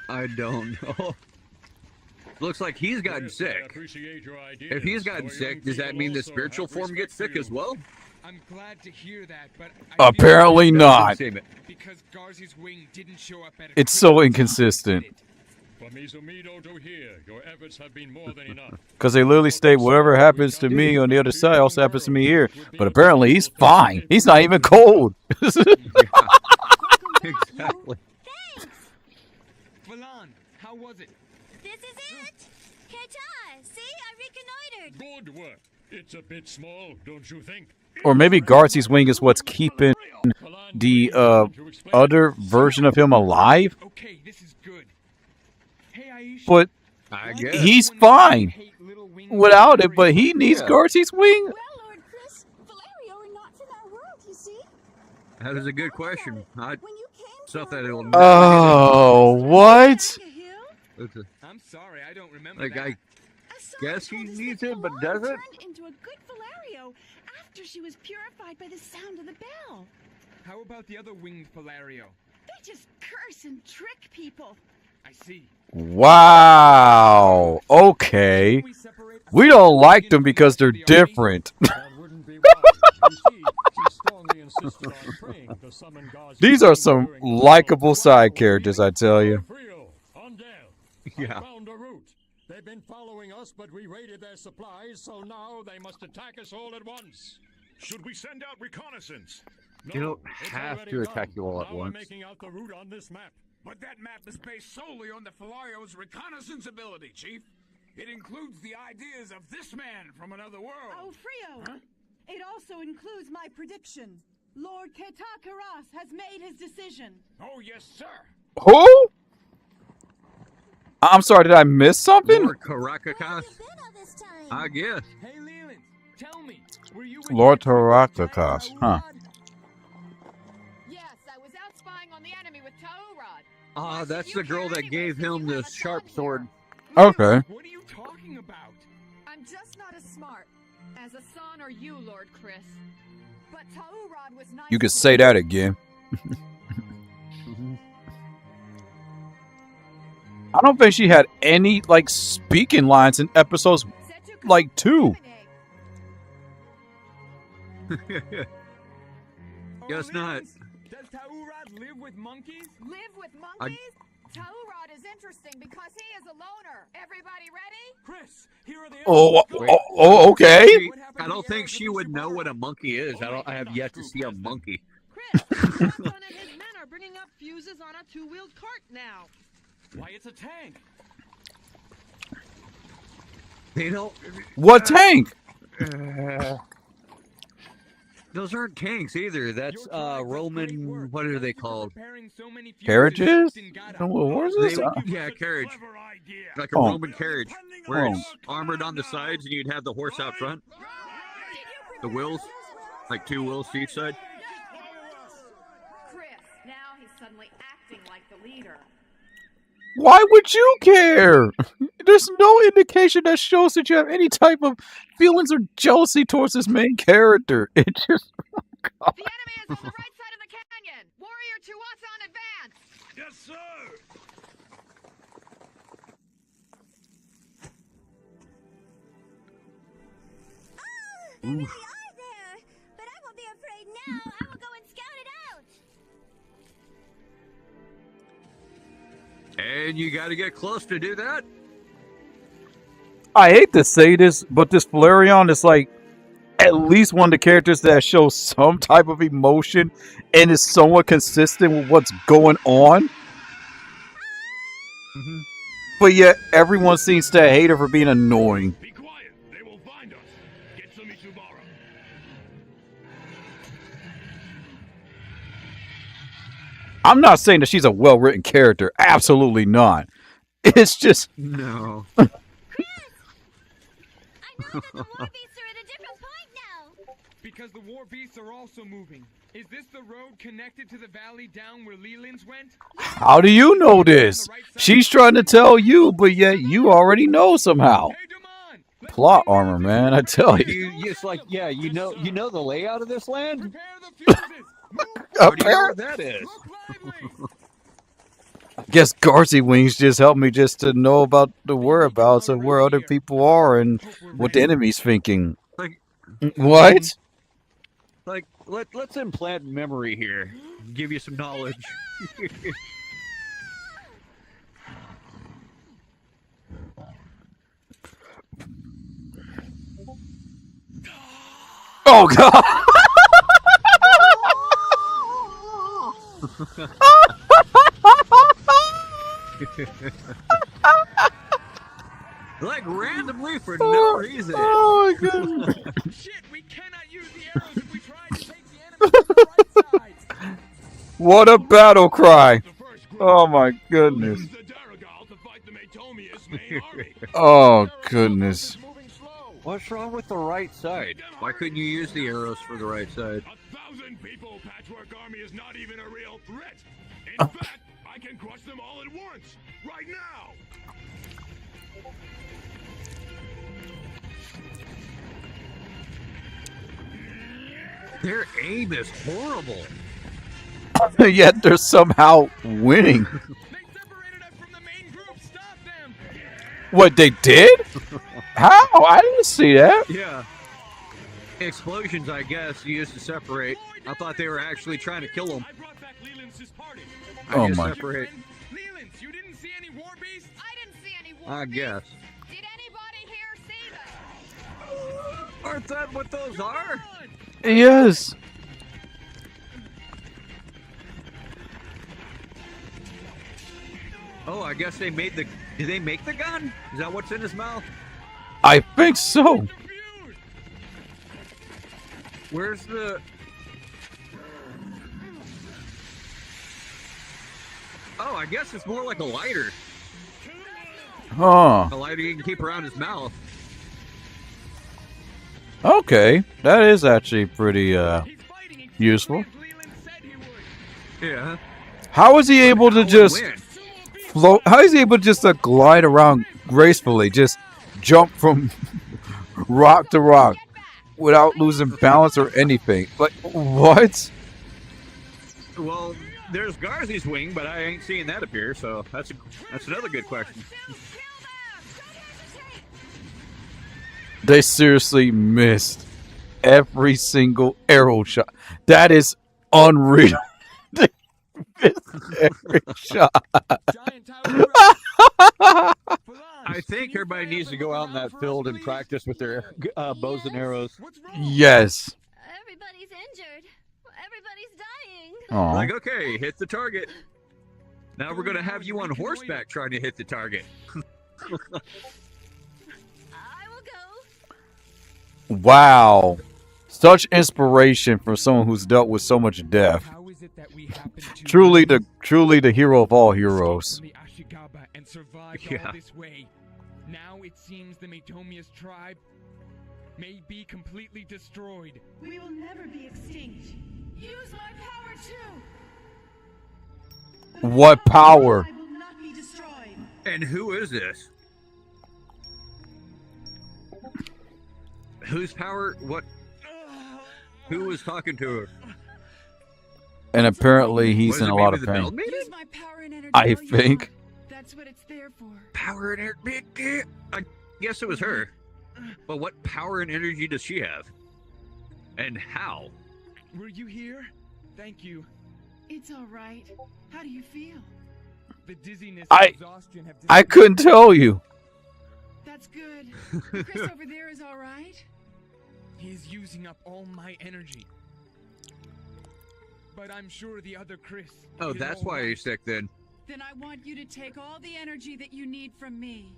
I don't know. Looks like he's gotten sick. If he's gotten sick, does that mean the spiritual form gets sick as well? I'm glad to hear that, but Apparently not. Because Garzey's wing didn't show up at a It's so inconsistent. From Izumido to here, your efforts have been more than enough. Because they literally state whatever happens to me on the other side also happens to me here. But apparently he's fine. He's not even cold. Exactly. Valan, how was it? This is it! Keta, see? I reconnoitered. Good work. It's a bit small, don't you think? Or maybe Garzey's wing is what's keeping the other version of him alive. Okay, this is good. But I guess. he's fine without it, but he needs Garzey's wing. Well, Lord Chris, Valerio are not from our world, you see. That is a good question. Stuff that it'll. Oh, what? I'm sorry, I don't remember Like, that. I guess he needs it, but does it? Turned into a good Valerio after she was purified by the sound of the bell. How about the other winged Valerio? They just curse and trick people. I see. Wow. Okay. We don't like them because they're different. These are some likable side characters, I tell you. Yeah. Found a route. They've been following us, but we raided their supplies, so now they must attack us all at once. Should we send out reconnaissance? You don't have to attack you all at once. We're making out the route on this map. But that map is based solely on the Falario's reconnaissance ability, Chief. It includes the ideas of this man from another world. Oh, Frio! Huh? It also includes my prediction. Lord Ketakaras has made his decision. Oh, yes, sir. Who? I'm sorry, did I miss something? Lord Caracas? I guess. Hey, Leland, tell me, were you with Lord your Caracas, huh? Yes, I was out spying on the enemy with Taurod. Ah, that's the girl that gave him the sharp sword. Okay. What are you talking about? I'm just not as smart as Asan or you, Lord Chris. But Taurod was nice. You could say that again. I don't think she had any, like, speaking lines in episodes, like, 2. Guess not. Does Taurod live with monkeys? Live with monkeys? Taurod is interesting because he is a loner. Everybody ready? Chris, here are the Okay. I don't think she would know what a monkey is. I have yet to see a monkey. Chris, Hassan and his men are bringing up fuses on a two-wheeled cart now. Why, it's a tank. They don't. What tank? Those aren't tanks either. That's Roman. What are they called? Carriages? What is this? Yeah, carriage. Like a Roman carriage, where it's armored on the sides, and you'd have the horse out front. The wheels, like 2 wheels to each side. Chris, now he's suddenly acting like the leader. Why would you care? There's no indication that shows that you have any type of feelings or jealousy towards this main character. It just... The enemy is on the right side of the canyon! Warrior to us on advance! Yes, sir! They really are there! But I won't be afraid now. I will go and scout it out! And you got to get close to do that. I hate to say this, but this Flareon is like at least one of the characters that shows some type of emotion and is somewhat consistent with what's going on. But yet everyone seems to hate her for being annoying. Be quiet. They will find us. Get some tomorrow. I'm not saying that she's a well-written character. Absolutely not. It's just... No. I know that the war beasts are at a different point now! Because the war beasts are also moving. Is this the road connected to the valley down where Leland's went? How do you know this? She's trying to tell you, but yet you already know somehow. Plot armor, man, I tell you. It's like, yeah, you know the layout of this land? How do you know where that is? I guess Garzey wings just help me just to know about the whereabouts of where other people are and what the enemy's thinking. Like, what? Like, let's implant memory here. Give you some knowledge. Oh, God! Like randomly for no reason. Oh my goodness. Shit, we cannot use the arrows if we try to take the enemy to the right side. What a battle cry. Oh my goodness. Oh goodness. What's wrong with the right side? Why couldn't you use the arrows for the right side? 1,000 people Patchwork Army is not even a real threat. In fact, I can crush them all at once, right now. Their aim is horrible. Yet they're somehow winning. What, they did? How? I didn't see that. Yeah. Explosions, I guess, used to separate. I thought they were actually trying to kill them. Oh my. Separate. Leland, you didn't see any war beasts? I didn't see any war I guess. Did anybody here see them? Aren't that what those are? Yes. Oh, I guess they made the... Did they make the gun? Is that what's in his mouth? I think so. Where's the... Oh, I guess it's more like a lighter. Huh. A lighter you can keep around his mouth. Okay. That is actually pretty useful. Yeah. How is he able to just float? How is he able to just glide around gracefully, just jump from rock to rock without losing balance or anything? Like, what? Well, there's Garzey's wing, but I ain't seeing that appear, so that's another good question. They seriously missed every single arrow shot. That is unreal. They missed every shot. I think everybody needs to go out in that field and practice with their bows and arrows. Yes. Everybody's injured. Everybody's dying. Aw. Like, okay, hit the target. Now we're going to have you on horseback trying to hit the target. Wow. Such inspiration from someone who's dealt with so much death. Truly the hero of all heroes. And survived all this way. Now it seems the Matomia's tribe may be completely destroyed. We will never be extinct. Use my power too! What power? I will not be destroyed. And who is this? Whose power? What? Who was talking to her? And apparently he's Was in it a lot maybe of the pain. belt maiden? Use my power and energy I all you think. want. That's what it's there for. Power and energy. I guess it was her. But what power and energy does she have? And how? Were you here? Thank you. It's all right. How do you feel? The dizziness I- and exhaustion have I couldn't tell you. That's good. Chris over there is all right. He's using up all my energy. But I'm sure the other Chris. Oh, is that's all why right. you're sick then. Then I want you to take all the energy that you need from me.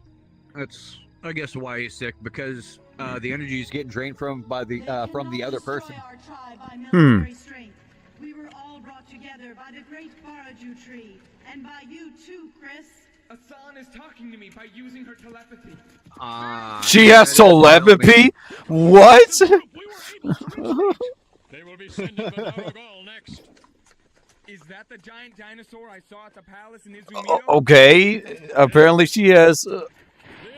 That's, I guess, why he's sick, because the energy is getting drained from from the other person. Our tribe by Hmm. military strength. We were all brought together by the great Baraju tree, and by you too, Chris. Asan is talking to me by using her telepathy. She has telepathy? What? They will be sending the Narogol next. Is that the giant dinosaur I saw at the palace in Oh, Izumito? Okay. Apparently she has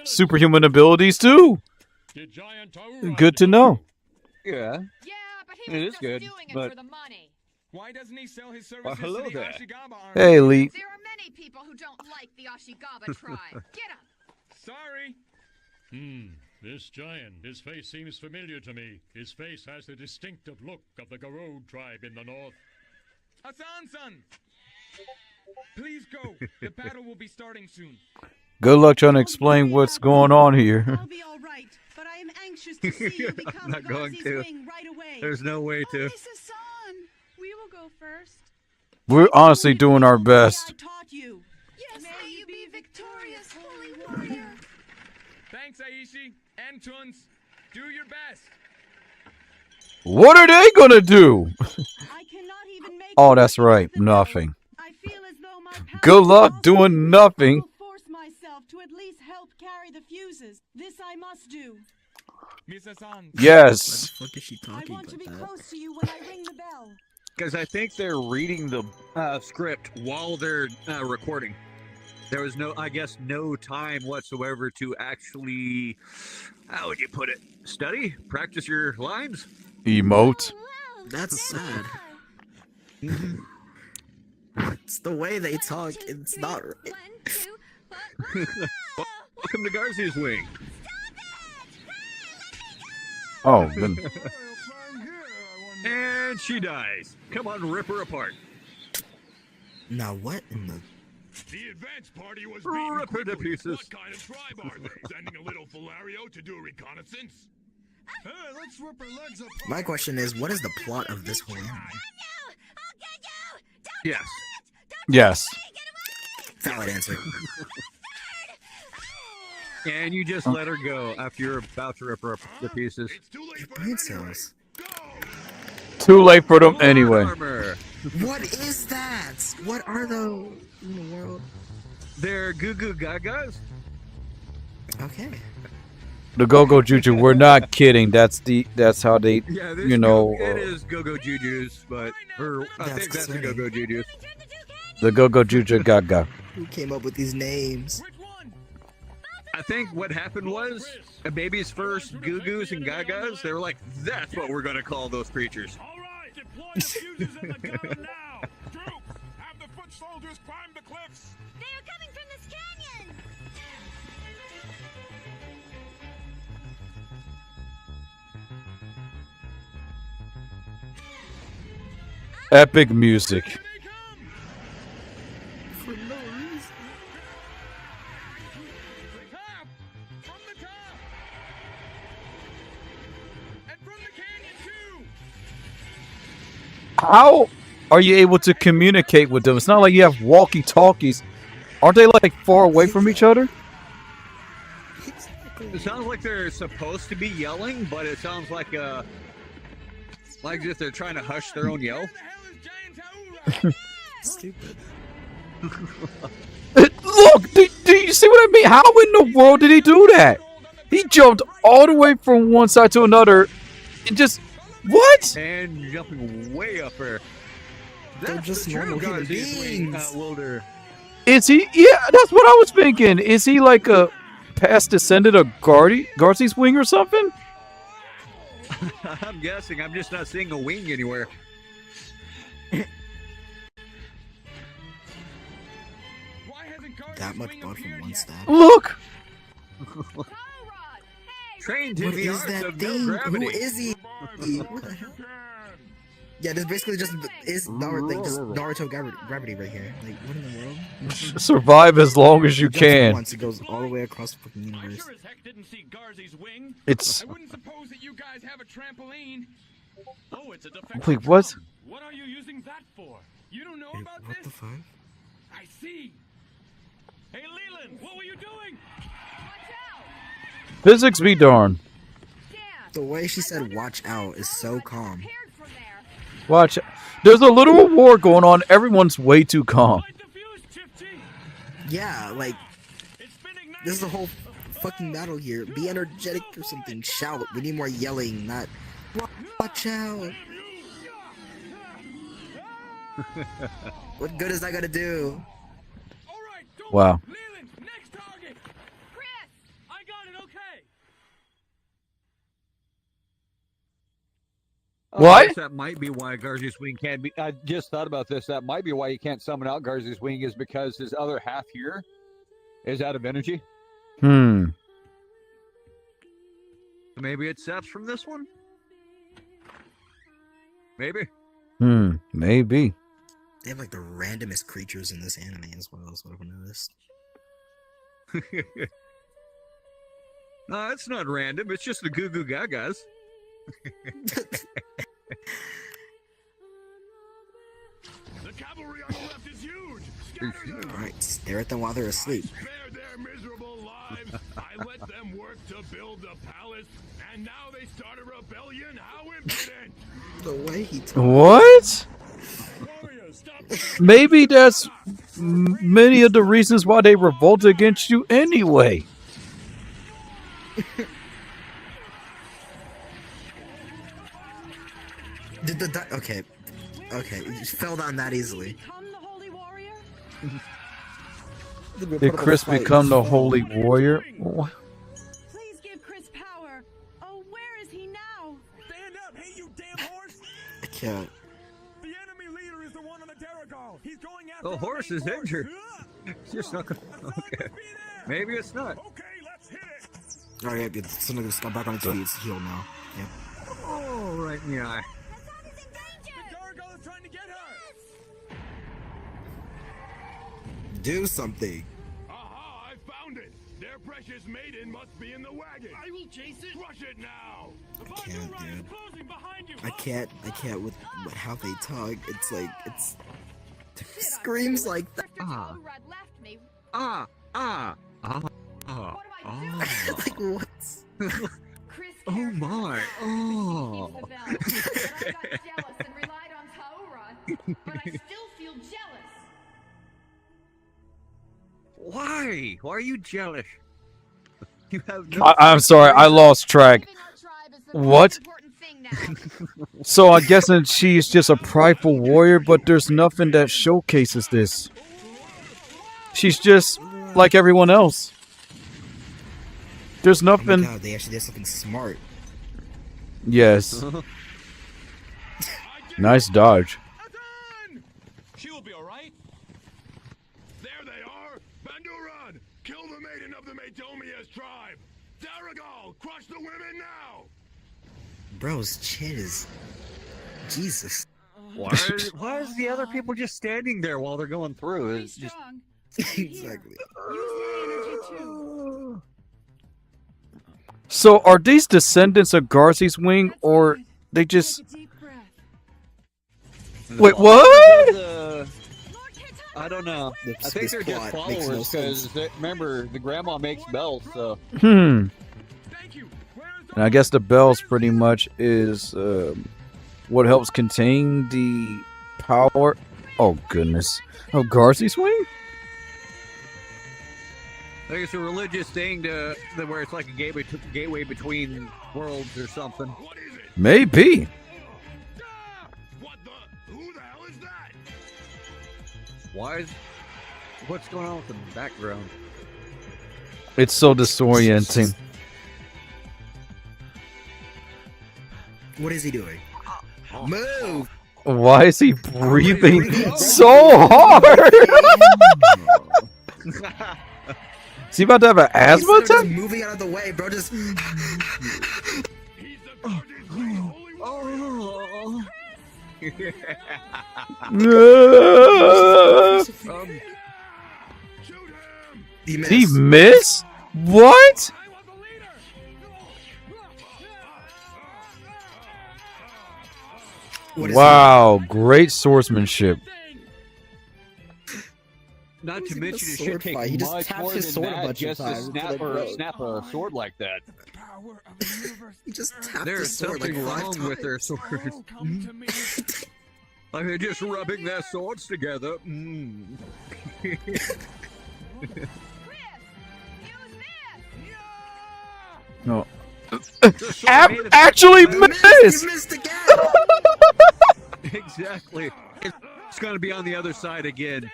superhuman abilities too. The giant Taura Good to know. Yeah. Yeah, but he It was is just good, doing it but- for the money. Why doesn't he sell his Well, services hello to the there. Ashigaba army? Hey, Lee. There are many people who don't like the Ashigaba tribe. Get up. Sorry. This giant, his face seems familiar to me. His face has the distinctive look of the Garode tribe in the north. Asan-san! Please go. The battle will be starting soon. Good luck trying to explain what's going on here. I'll be all right, but I am anxious to see you become I'm not going Garzey's to. wing right away. There's no way to. Miss Hassan, we will go first. We're honestly doing our best. I taught you. Yes, May you be victorious, holy warrior. Thanks, Aishi and Tuns. Do your best. What are they gonna do? I cannot even make Oh, that's right. Nothing. I feel as though my power Good luck is doing lost. nothing. I will force myself to at least help carry the fuses. This I must do. Miss Asan. Yes. What is she I talking want to be about that? close to you when I ring the bell. Because I think they're reading the script while they're recording. There was no time whatsoever to actually, how would you put it, study, practice your lines. Emote. That's sad. It's the way they talk. It's not right. Welcome to Garzey's wing. Oh, goodness. And she dies. Come on, rip her apart. Now what in the... The advance party was beaten Rip her to quickly. pieces. What kind of tribe are they? Sending a little Falario to do a reconnaissance? Hey, let's rip her legs apart. My question is, what is the plot of this whole anime? Yes. Yes. Valid answer. And you just let her go after you're about to rip her up to pieces. Your brain cells. Too late for them anyway. Armor. What is that? What are those in the world? They're goo goo gagas. Okay. The Go-Go Juju, we're not kidding. That's how they, Yeah, you know, it is go-go jujus, but I think that's the go-go jujus. the Go-Go Juju Gaga. Who came up with these names? I think what happened was a baby's first goo-goos and gagas. They were like, that's what we're gonna call those creatures. All right, deploy the fuses in the gun now. Troops, have the foot soldiers climb the cliffs. They are coming from this canyon! Epic music. For no reason. Top! From the top! And from the canyon, too! How are you able to communicate with them? It's not like you have walkie-talkies. Aren't they like far away from each other? It sounds like they're supposed to be yelling, but it sounds like if they're trying to hush their own yell. Stupid. Look, do you see what I mean? How in the world did he do that? He jumped all the way from one side to another and just... What? And jumping way up there. They're just normal human beings. Wilder. Is he? Yeah, that's what I was thinking. Is he like a past descendant of Garzey's wing or something? I'm guessing. I'm just not seeing a wing anywhere. That much blood from one stab. Look! Trained in What the is arts that of thing? no gravity. Who is he? What the hell? Yeah, this basically just is Naruto gravity right here. Like, what in the world? Survive as long as you can. Once it goes all the way across the fucking universe. I sure as heck didn't see Garzey's wing. It's. I wouldn't suppose that you guys have a trampoline. Oh, it's a defective. Wait, what? drum. What are you using that for? You don't know about What this? the fuck? I see. Hey, Leland, what were you doing? Physics be darned. The way she said "watch out" is so calm. Watch. There's a literal war going on. Everyone's way too calm. Yeah, like this is a whole fucking battle here. Be energetic or something. Shout. We need more yelling, not watch out. What good is that gonna do? Wow. Leland, next target. Chris! I got it, okay. What? I guess that might be why Garzey's wing can't be. I just thought about this. That might be why you can't summon out Garzey's wing, is because his other half here is out of energy. Maybe it saps from this one. Maybe. Maybe. They have like the randomest creatures in this anime as well, is what I've noticed. No, it's not random. It's just the Goo Goo Gagas. The cavalry on the left is huge. Alright, stare at them while they're asleep. Spare their miserable lives. I let them work to build the palace, and now they start a rebellion. How impudent! The way he talks. What? Maybe that's many of the reasons why they revolt against you anyway. Okay. Okay, you just fell down that easily. Did Chris become the holy warrior? Please give Chris power. Oh, where is he now? Stand up, hey you damn horse! I can't. The enemy leader is the one on the Daragal. He's going after The horse is injured. It's just not gonna. Okay. Maybe it's not. Okay, let's hit it. Alright, yeah, it's gonna stop back on its feet. It's healed now. Yep. Oh, right in the eye. The Daragal is trying to get her. Do something. Aha! I found it. Their precious maiden must be in the wagon. I will chase it. Crush it now. I can't, dude. I can't with how they talk. It's like, it's screams like that. Like what? Oh my! Oh! But I got jealous and relied on Taura, but I still feel jealous. Why? Why are you jealous? You have no. I'm sorry, I lost track. What? So I'm guessing she's just a prideful warrior, but there's nothing that showcases this. She's just like everyone else. There's nothing. Oh my God, they actually did something smart. Yes. Nice dodge. She will be all right. There they are. Banduran, kill the maiden of the Matomia's tribe. Daragal, crush the women now. Bro's chin is... Jesus. Why is the other people just standing there while they're going through? It's just Exactly. So are these descendants of Garzey's wing, or they just... Wait, what? I don't know. I think they're just plot makes no followers because remember the grandma makes bells. So. And I guess the bells pretty much is what helps contain the power. Oh goodness! Oh, Garzey's wing. I think it's a religious thing where it's like a gateway between worlds or something. Maybe. What the? Who the hell is that? What's going on with the background? It's so disorienting. What is he doing? Move! Why is he breathing so hard? Is he about to have an asthma He's just attack? moving out of the way, bro. Just. Did he miss? What? Wow, great swordsmanship. Not to mention, it should sword take fight? He just much tapped more his than sword a that bunch of just to times. snap a sword like that. He just tapped There's his sword like something 5 wrong times. with their swords. Like they're just rubbing their swords together. No. Actually missed! You missed again! Exactly. It's gonna be on the other side again.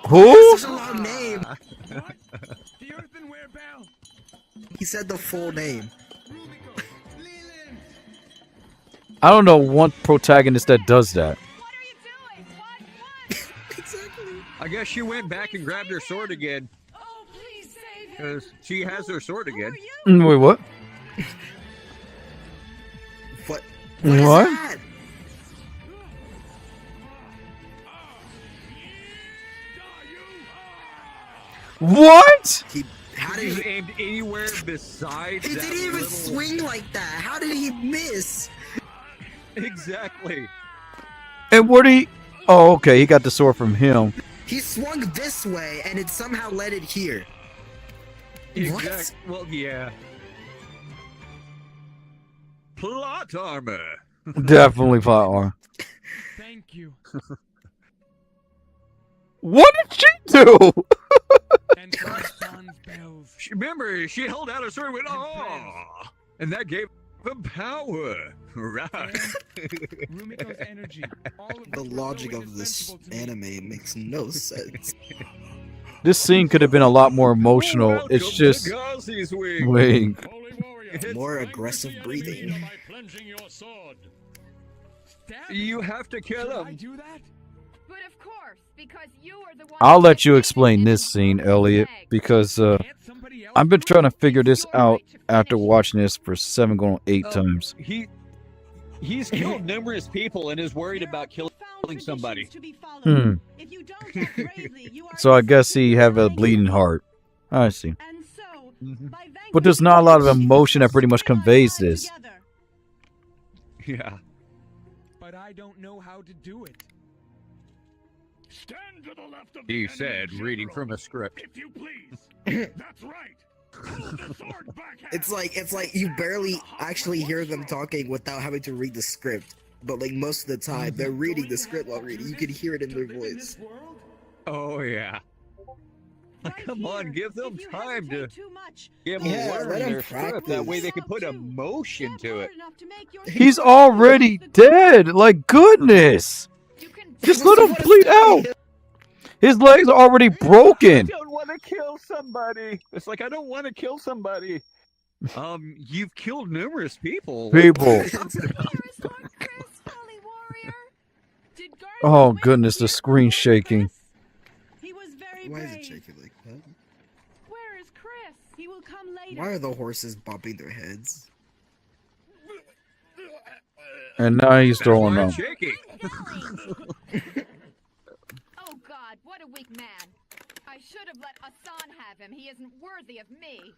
Who? Such a long name. He said the full name. I don't know one protagonist that does that. I guess she went back and grabbed her sword again. Because she has her sword again. Wait, what? What? What? What? How did He he? aimed anywhere besides. He that didn't even little- swing like that. How did he miss? Exactly. And what he? Oh, okay. He got the sword from him. He swung this way and it somehow led it here. Exact. Well, yeah. Plot armor. Definitely plot armor. Thank you. What did she do? And for my son's bells. Remember, she held out her sword and went, oh, and that gave him power. Right. Rumiko's energy. All of The logic of this anime makes no sense. This scene could have been a lot more emotional. It's just Garzey's wing. More aggressive breathing. You have to kill him. But of course, because you are the one. I'll let you explain this scene, Eliet, because I've been trying to figure this out after watching this for 7 going on 8 times. He's killed numerous people and is worried about killing somebody. Hmm. So I guess he have a bleeding heart. I see. But there's not a lot of emotion that pretty much conveys this. Yeah. But I don't know how to do it. Stand to the left of He said, reading from a script. if you please. That's right. It's like you barely actually hear them talking without having to read the script. But like most of the time, they're reading the script while reading. You can hear it in their voice. Oh, yeah. Come on, give them time to give them Yeah, learn let 'em their script. That way practice. they can put emotion to it. He's already dead. Like, goodness. Just let him bleed out. His legs are already broken. I don't want to kill somebody. It's like, I don't want to kill somebody. You've killed numerous people. Oh, goodness, the screen's shaking. Why is it shaking like that? Where is Chris? He will come later. Why are the horses bumping their heads? And now he's throwing up. Shaking. Oh God, what a weak man. I should have let Hassan have him. He isn't worthy of me.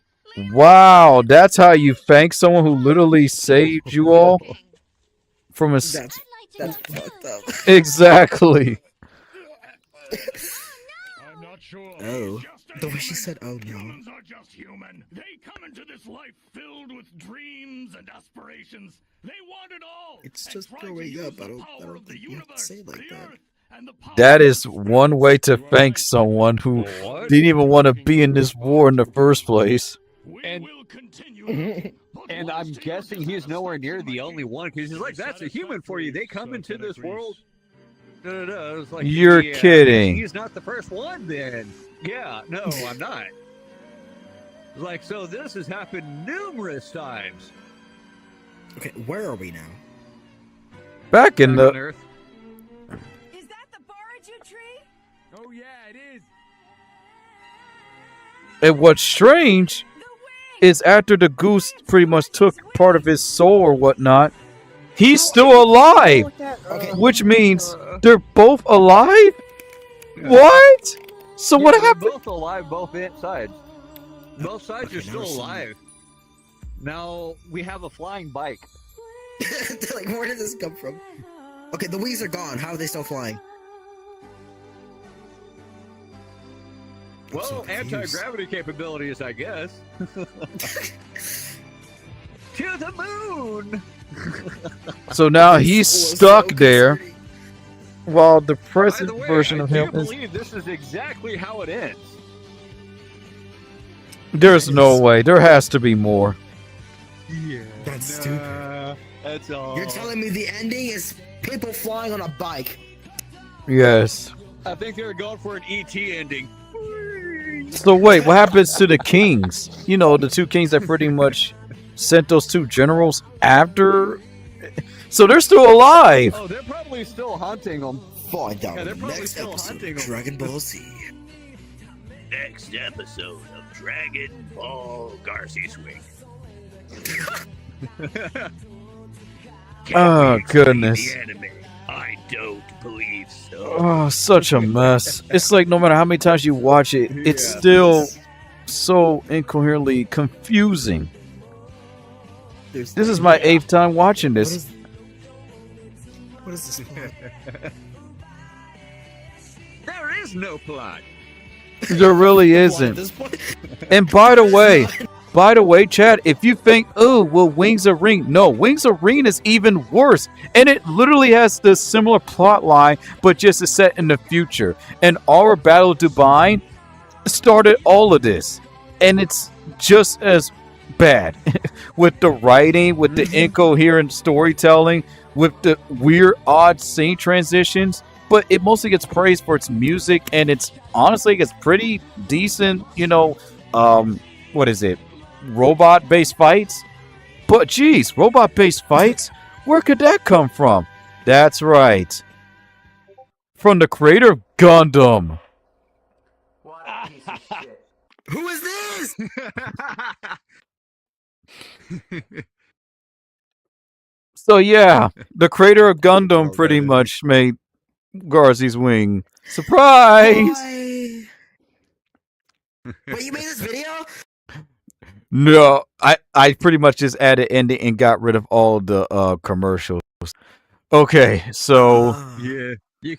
Wow, that's how you thank someone who literally saved you all from a... That's fucked up. Exactly. I'm not sure. Oh. The way she said, oh no. Humans are just human. They come into this life filled with dreams and aspirations. They want it all. It's just growing up. I don't think you have to say it like that. That is one way to thank someone who didn't even want to be in this war in the first place. And I'm guessing he's nowhere near the only one, because he's like, that's a human for you. They come into this world No. It's like, You're kidding. He's not the first one, then. Yeah, no, I'm not. Like, so this has happened numerous times. Okay, where are we now? Back in the. Is that the Baraju tree? Oh yeah, it is. And what's strange is after the goose pretty much took part of his soul or whatnot, he's still alive. Which means they're both alive? What? So what happened? They're both alive, both sides. Both sides are still alive. Now, we have a flying bike. Like, where did this come from? Okay, the wings are gone. How are they still flying? Well, anti-gravity capabilities, I guess. To the moon! So now he's stuck there, while the present By the way, version of him I is. believe this is exactly how it ends. There's no way. There has to be more. Yeah. That's stupid. That's all. You're telling me the ending is people flying on a bike? Yes. I think they're going for an ET ending. So wait, what happens to the kings? You know, the two kings that pretty much sent those two generals after. So they're still alive. Oh, they're probably still hunting them. Find out they're in the probably next still episode hunting of them. Dragon Ball Z. Next episode of Dragon Ball Garzey Swing. Oh goodness. The anime. I don't believe so. Oh, such a mess. It's like no matter how many times you watch it, it's still so incoherently confusing. This is my 8th time watching this. What is this plot? There is no plot. There really isn't. And by the way, Chad, if you think, oh, well, Wings of Ring, no, Wings of Ring is even worse. And it literally has the similar plot line, but just is set in the future. And our Battle of Dubai started all of this. And it's just as bad. With the writing, with the incoherent storytelling, with the weird, odd scene transitions. But it mostly gets praised for its music, and it's honestly gets pretty decent, what is it? Robot-based fights? But geez, robot-based fights? Where could that come from? That's right. From the creator of Gundam. Who is this? So yeah, the creator of Gundam pretty much made Garzey's Wing. Surprise! Wait, you made this video? No, I pretty much just added ending and got rid of all the commercials. Okay, so Yeah, you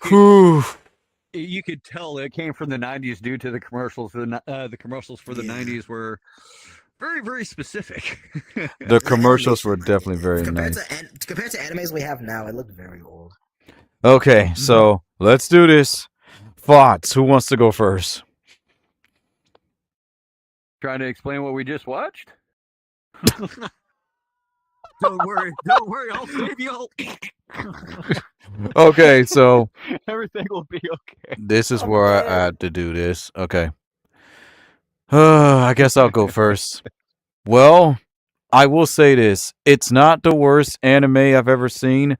could tell it came from the '90s due to the commercials. The commercials for the '90s were very, very specific. the commercials were definitely very nice. Compared to animes we have now, it looked very old. Okay, so let's do this. Thoughts? Who wants to go first? Trying to explain what we just watched? Don't worry, I'll save you. Okay, so Everything will be okay. this is where I had to do this. Okay. I guess I'll go first. Well, I will say this. It's not the worst anime I've ever seen,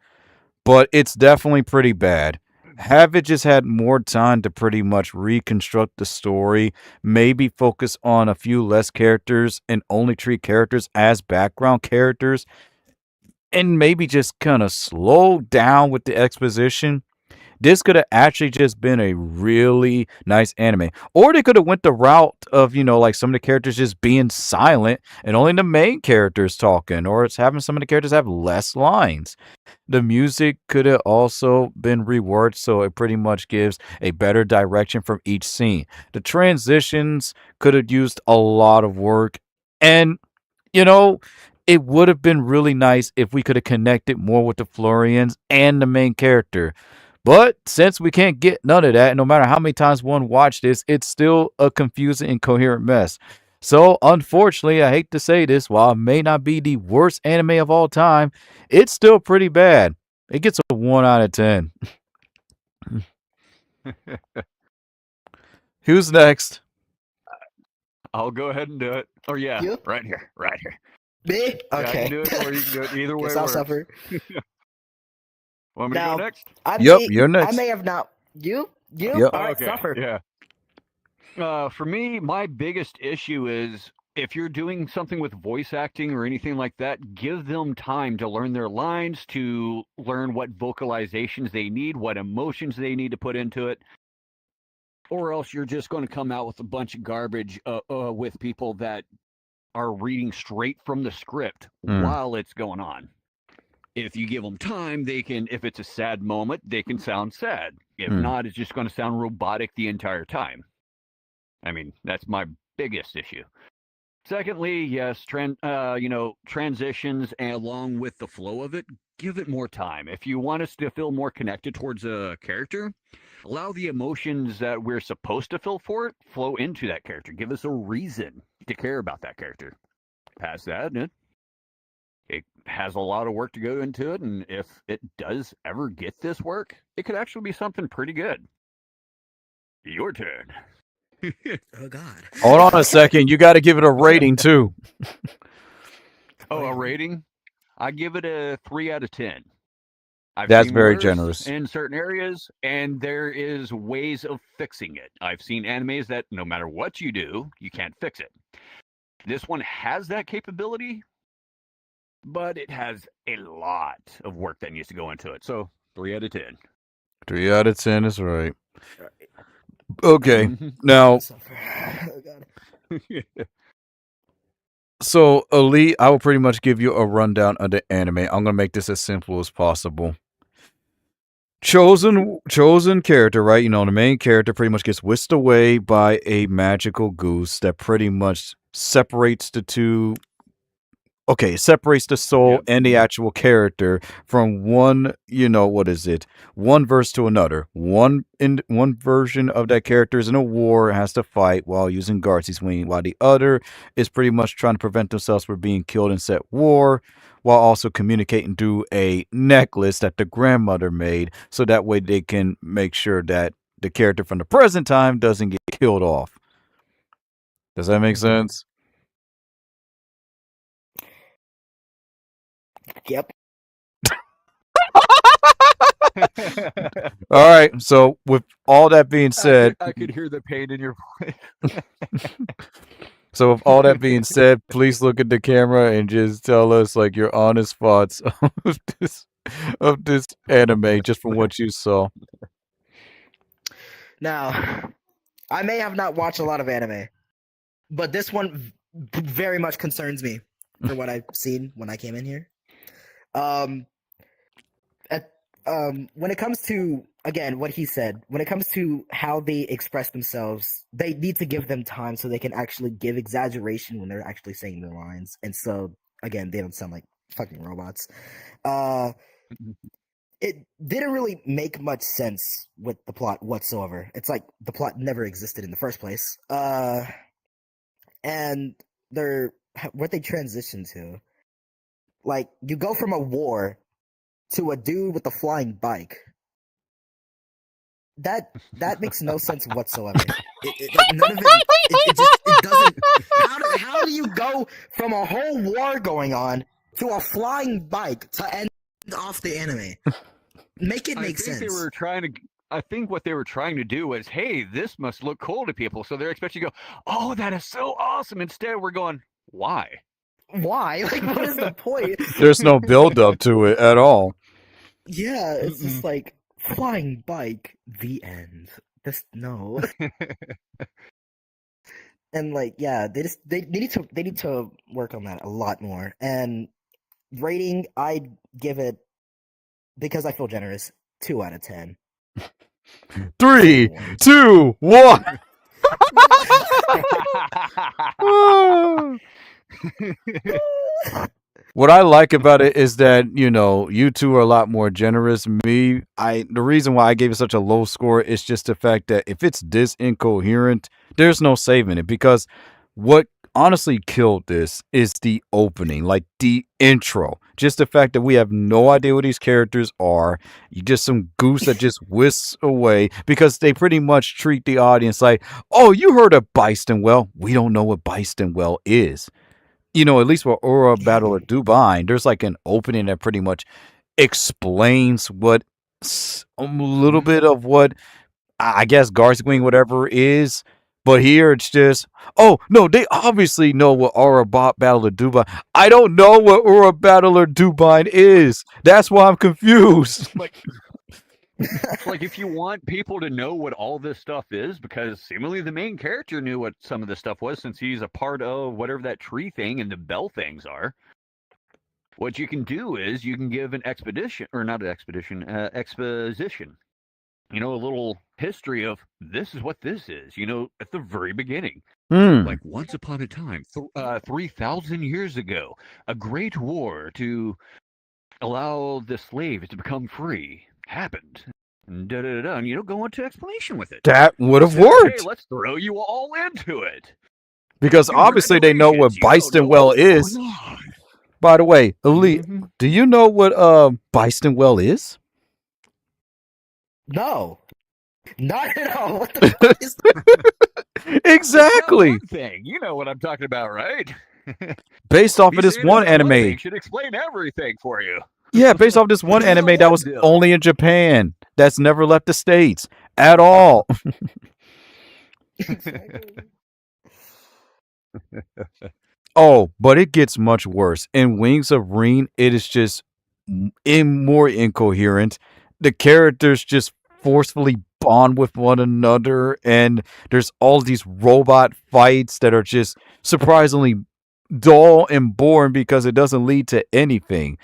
but it's definitely pretty bad. Have it just had more time to pretty much reconstruct the story, maybe focus on a few less characters and only treat characters as background characters, and maybe just kind of slow down with the exposition, this could have actually just been a really nice anime. Or they could have went the route of, like some of the characters just being silent and only the main characters talking, or it's having some of the characters have less lines. The music could have also been reworked so it pretty much gives a better direction from each scene. The transitions could have used a lot of work, and it would have been really nice if we could have connected more with the Florians and the main character. But since we can't get none of that, no matter how many times one watched this, it's still a confusing, incoherent mess. So, unfortunately, I hate to say this, while it may not be the worst anime of all time, it's still pretty bad. It gets a 1 out of 10. Who's next? I'll go ahead and do it. Oh yeah, You? right here, right here. Me? Yeah, I Okay. can do it, or you can do it. Either way Guess I'll works. suffer. Want me to Now, go next? Yep, you're next. I may have not. You? Yep. All right, Okay, suffer. yeah. For me, my biggest issue is if you're doing something with voice acting or anything like that, give them time to learn their lines, to learn what vocalizations they need, what emotions they need to put into it. Or else you're just going to come out with a bunch of garbage with people that are reading straight from the script while it's going on. If you give them time, they can, if it's a sad moment, they can sound sad. If not, it's just going to sound robotic the entire time. I mean, that's my biggest issue. Secondly, yes, transitions along with the flow of it, give it more time. If you want us to feel more connected towards a character, allow the emotions that we're supposed to feel for it flow into that character. Give us a reason to care about that character. Past that, it has a lot of work to go into it, and if it does ever get this work, it could actually be something pretty good. Your turn. Oh God. Hold on a second. You got to give it a rating too. Oh, a rating? I give it a 3 out of 10. That's seen very worse generous. in certain areas, and there is ways of fixing it. I've seen animes that no matter what you do, you can't fix it. This one has that capability, but it has a lot of work that needs to go into it. So 3 out of 10. 3 out of 10 is right. Okay, now. Oh God. So, Eliet, I will pretty much give you a rundown of the anime. I'm gonna make this as simple as possible. Chosen character, right? You know, the main character pretty much gets whisked away by a magical goose that pretty much separates the two. Okay, separates the soul and the actual character from one, one verse to another. One version of that character is in a war, has to fight while using Garzey's wing, while the other is pretty much trying to prevent themselves from being killed in set war, while also communicating through a necklace that the grandmother made, so that way they can make sure that the character from the present time doesn't get killed off. Does that make sense? Yep. All right. So with all that being said, I could hear the pain in your voice. So with all that being said, please look at the camera and just tell us like your honest thoughts of this anime just from what you saw. Now, I may have not watched a lot of anime, but this one very much concerns me for what I've seen when I came in here. When it comes to, again, what he said, when it comes to how they express themselves, they need to give them time so they can actually give exaggeration when they're actually saying their lines. And so, again, they don't sound like fucking robots. It didn't really make much sense with the plot whatsoever. It's like the plot never existed in the first place. And what they transition to, like, you go from a war to a dude with a flying bike. That makes no sense whatsoever. None of it doesn't. How do you go from a whole war going on to a flying bike to end off the anime? Make it make sense. I think what they were trying to do was, hey, this must look cool to people. So they're expecting to go, oh, that is so awesome. Instead, we're going, why? Why? Like, what is the point? There's no build up to it at all. Yeah, it's just like flying bike. The end. No. And like, yeah, they need to work on that a lot more. And rating, I'd give it, because I feel generous, 2 out of 10. 3, 2, 1. What I like about it is that, you two are a lot more generous. The reason why I gave it such a low score is just the fact that if it's this incoherent, there's no saving it, because what honestly killed this is the opening, like the intro. just the fact that we have no idea what these characters are. You just some goose that just whisks away because they pretty much treat the audience like, oh, you heard of Well, we don't know what Well is. You know, at least for Aura Battle of Dubine, there's like an opening that pretty much explains what a little bit of what I guess Garzey whatever is. But here it's just, oh no, they obviously know what Aura Battle of Dubine. I don't know what Aura Battle of Dubine is. That's why I'm confused. Like if you want people to know what all this stuff is, because seemingly the main character knew what some of this stuff was since he's a part of whatever that tree thing and the bell things are. What you can do is you can give an exposition. You know, a little history of this is what this is, you know, at the very beginning. Like once upon a time, 3,000 years ago, a great war to allow the slaves to become free happened. And and you know, go into explanation with it. That would have Say, worked. Hey, let's throw you all into it. Because obviously they know what Well is. By the way, Eliet, do you know what Well is? No. Not at all. What the fuck is Exactly. Thing. You know what I'm talking about, right? Based off of this one anime. Should explain everything for you. Yeah, based off this one anime that was only in Japan. That's never left the States at all. Oh, but it gets much worse. In Wings of Reen, it is just more incoherent. The characters just forcefully bond with one another, and there's all these robot fights that are just surprisingly dull and boring because it doesn't lead to anything.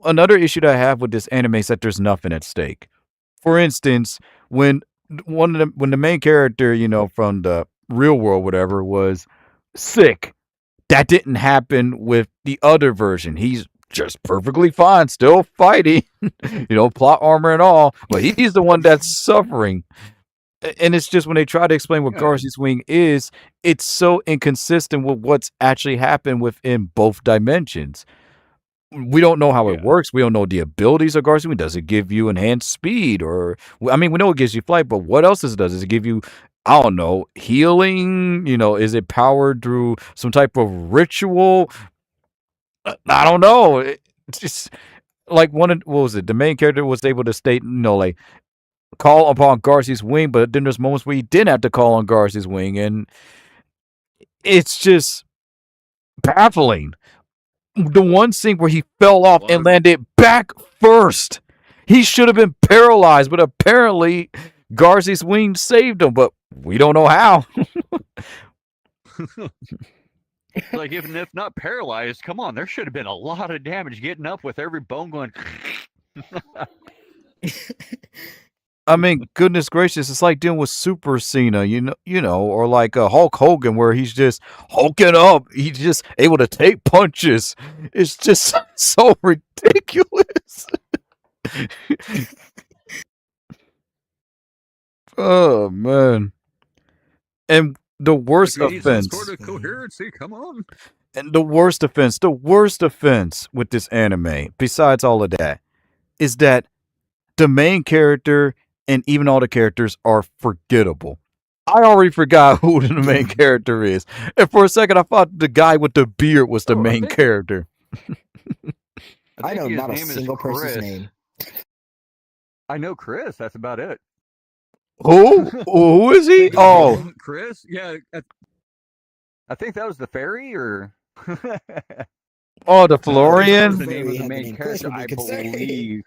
Another issue that I have with this anime is that there's nothing at stake. For instance, when the main character, you know, from the real world, whatever, was sick, that didn't happen with the other version. He's just perfectly fine, still fighting, you know, plot armor and all, but he's the one that's suffering. And it's just when they try to explain what Garzey's Wing is, it's so inconsistent with what's actually happened within both dimensions. We don't know how it works. We don't know the abilities of Garzey Wing. Does it give you enhanced speed? Or, I mean, we know it gives you flight, but what else does it give you, I don't know, healing? You know, is it powered through some type of ritual? I don't know. It's just like what was it? The main character was able to state, you know, like call upon Garzey's Wing, but then there's moments where he didn't have to call on Garzey's Wing, and it's just baffling. The one scene where he fell off and landed back first. He should have been paralyzed, but apparently Garzey's Wing saved him, but we don't know how. Like, even if not paralyzed, come on, there should have been a lot of damage getting up with every bone going. I mean, goodness gracious, it's like dealing with Super Cena, you know, or like Hulk Hogan, where he's just hulking up. He's just able to take punches. It's just so ridiculous. Oh man! And the worst offense. Sort of coherency, come on. And the worst offense with this anime, besides all of that, is that the main character and even all the characters are forgettable. I already forgot who the main character is. And for a second, I thought the guy with the beard was the main character. I know not a single person's name. I know Chris. That's about it. Who is he? Oh, Chris? Yeah. I think that was the fairy, or... Oh, the Florian? The name of the main character, I believe.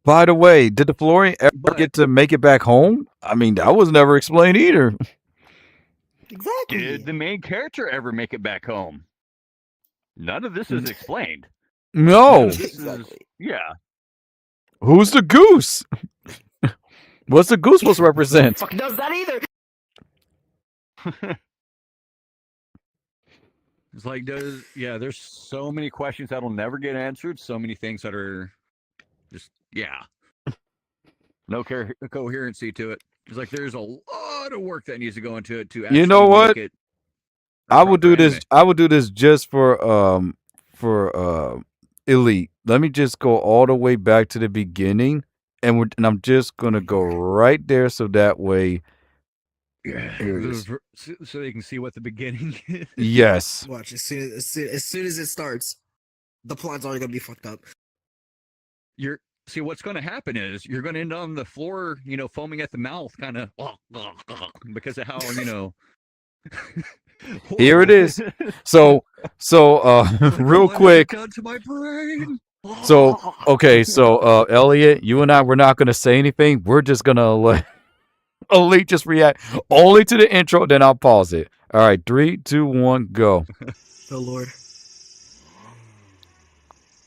By the way, did the Florian ever get to make it back home? I mean, that was never explained either. Exactly. Did the main character ever make it back home? None of this is explained. No. Yeah. Who's the goose? What's the goose supposed to represent? Fuck knows that either. It's like, there's so many questions that'll never get answered. So many things that are just, no coherency to it. It's like there's a lot of work that needs to go into it to actually You know what? make it I would do this. I would do this just for for Elite. Let me just go all the way back to the beginning, and I'm just gonna go right there, so that way. So you can see what the beginning is. Yes. Watch as soon as it starts, the plot's already gonna be fucked up. See what's going to happen is you're going to end on the floor, foaming at the mouth, kind of because of how Here it is. So real quick. My brain. So okay, so Eliet, you and I, we're not gonna say anything. We're just gonna let Elite just react only to the intro, then I'll pause it. All right, 3, 2, 1, go. Oh Lord.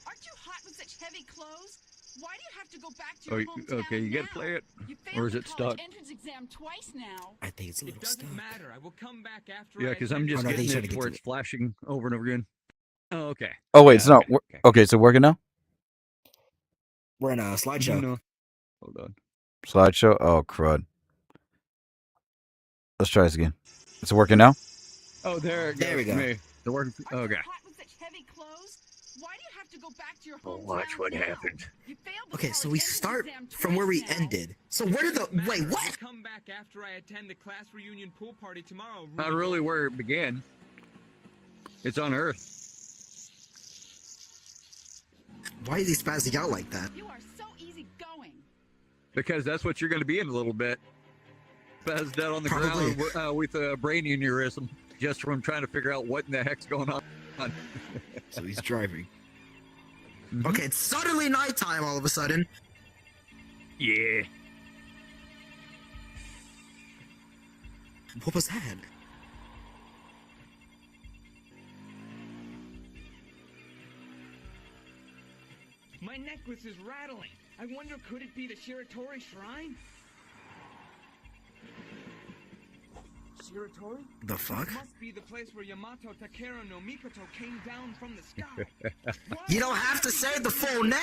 Aren't you hot with such heavy clothes? Why do you have to go back to your hometown Okay, you gotta play it, or is it stuck? Entrance exam twice now. I think it's a little stuck. It doesn't matter. I will come back after. Yeah, because I'm just getting it where it's flashing over and over again. Oh, okay. Oh wait, it's not. Okay, so working now. We're in a slideshow. No. Hold on. Slideshow. Oh crud. Let's try this again. It's working now. Oh, there we go. The working. Okay. Watch what happened. Okay, so we start from where we ended. So where did wait, what? Come back after I attend the class reunion pool party tomorrow. Not really where it began. It's on Earth. Why is he spazzing out like that? You are so easy going. Because that's what you're going to be in a little bit. Spazzed out on the Probably. ground with a brain aneurysm, just from trying to figure out what in the heck's going on. So he's driving. Okay, it's suddenly nighttime all of a sudden. Yeah. What was that? My necklace is rattling. I wonder, could it be the Shiratori Shrine? Shiratori? The fuck? It must be the place where Yamato Takero no Mikoto came down from the sky. You don't have to say the full name.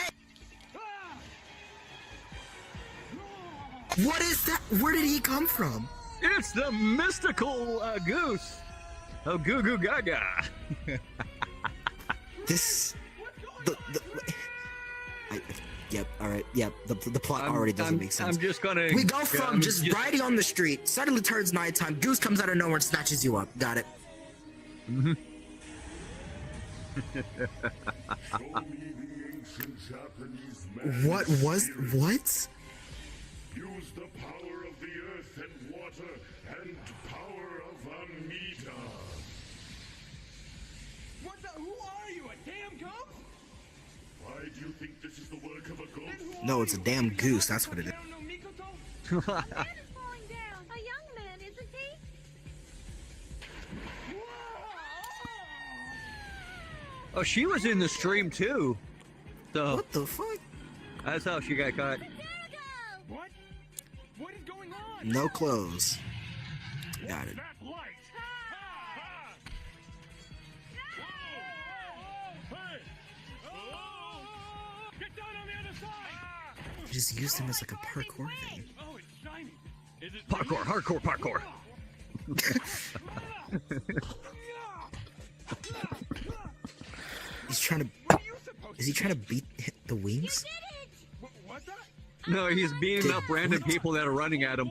What is that? Where did he come from? It's the mystical goose. Oh, Goo Goo Gaga. This. Yep. All right. Yep. The plot already doesn't make sense. I'm just gonna. We go from just riding on the street. Suddenly turns nighttime. Goose comes out of nowhere and snatches you up. Got it. Mm-hmm. What? Use the power of the earth and water and power of Amida. What the? Who are you? A damn ghost? Why do you think this is the work of a ghost? No, it's a damn goose. That's what it is. Man is falling down. A young man, isn't he? Oh, she was in the stream too. So what the fuck? That's how she got caught. What? What is going on? No clothes. Got it. Just used him as like a parkour thing. Parkour, hardcore parkour. He's trying to. Is he trying to hit the wings? No, he's beating up random people that are running at him.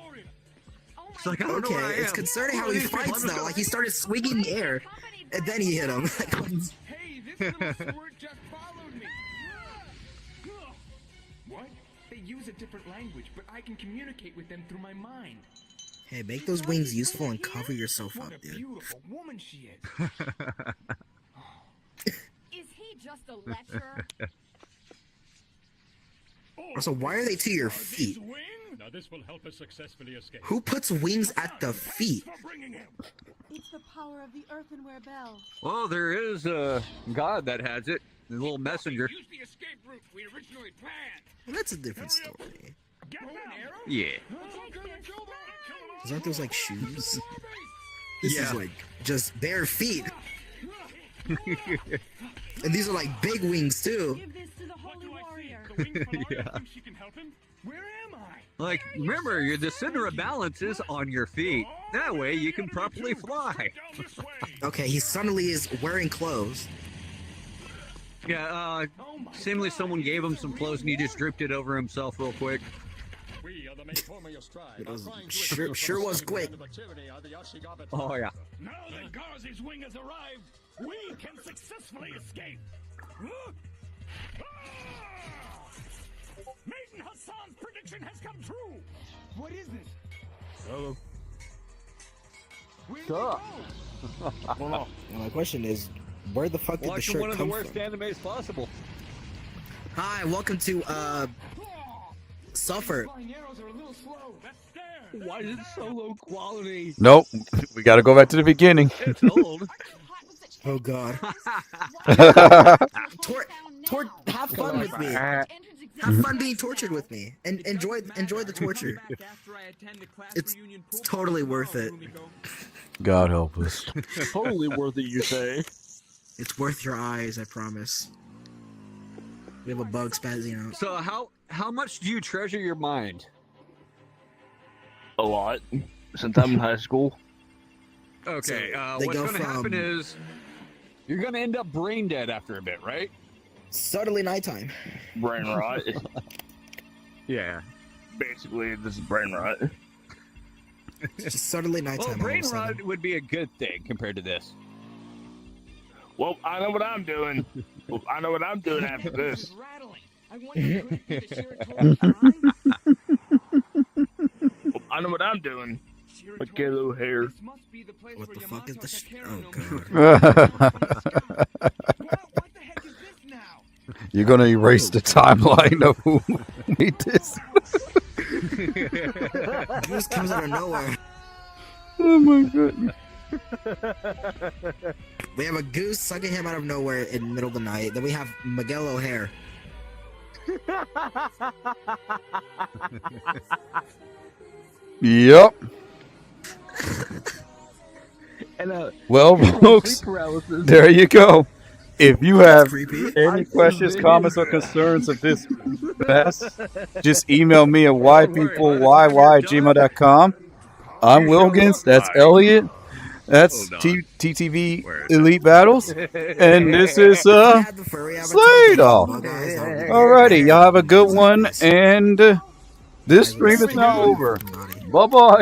It's like, I don't know where I am. It's concerning how he fights now. Like he started swinging in the air, and then he hit him. Hey, this little sword just followed me. What? They use a different language, but I can communicate with them through my mind. Hey, make those wings useful and cover yourself up, dude. Beautiful woman she is. Is he just a lecturer? Also, why are they to your feet? Now this will help us successfully escape. Who puts wings at the feet? It's the power of the earthenware bell. Well, there is a god that has it. The little messenger. Use the escape route we originally planned. Well, that's a different story. Yeah. Aren't those like shoes? This is like just bare feet. And these are like big wings too. Give this to the holy warrior. Yeah. She can help him? Where am I? Like, remember, the center of balance is on your feet. That way you can properly fly. Okay, he suddenly is wearing clothes. Yeah, seemingly someone gave him some clothes and he just dripped it over himself real quick. Sure was quick. Oh, yeah. Now that Garzey's wing has arrived, we can successfully escape. Maiden Hassan's prediction has come true. What is this? Hello. Where did Stop. Well, my question is, where the fuck did the Watching shirt one of the come worst from? animes possible. Hi, welcome to Suffer. Why is it so low quality? Nope. We got to go back to the beginning. It's old. Oh God. Have fun with me. Have fun being tortured with me, and enjoy the torture. It's totally worth it. God help us. Totally worth it, you say? It's worth your eyes, I promise. We have a bug spazzing out. So how much do you treasure your mind? A lot. Since I'm in high school. Okay, So they what's go going to happen from- is you're going to end up brain dead after a bit, right? Suddenly nighttime. Brain rot. Yeah. Basically, this is brain rot. Just suddenly nighttime. Well, all of a brain sudden. rot would be a good thing compared to this. Well, I know what I'm doing. I know what I'm doing after this. I know what I'm doing. Like get a little hair. What the fuck is this? Oh God. You're going to erase the timeline of who made this. Goose comes out of nowhere. Oh my goodness. We have a goose sucking him out of nowhere in the middle of the night. Then we have Miguel O'Hare. Yep. And, well, folks, there you go. If you have any questions, comments, or concerns of this mess, just email me at ypeopleyyy@gmail.com. I'm Wilkins. That's Eliet. That's TTV Elite Battles. And this is Slade Off. Alrighty, y'all have a good one. And this stream is now over. Bye-bye.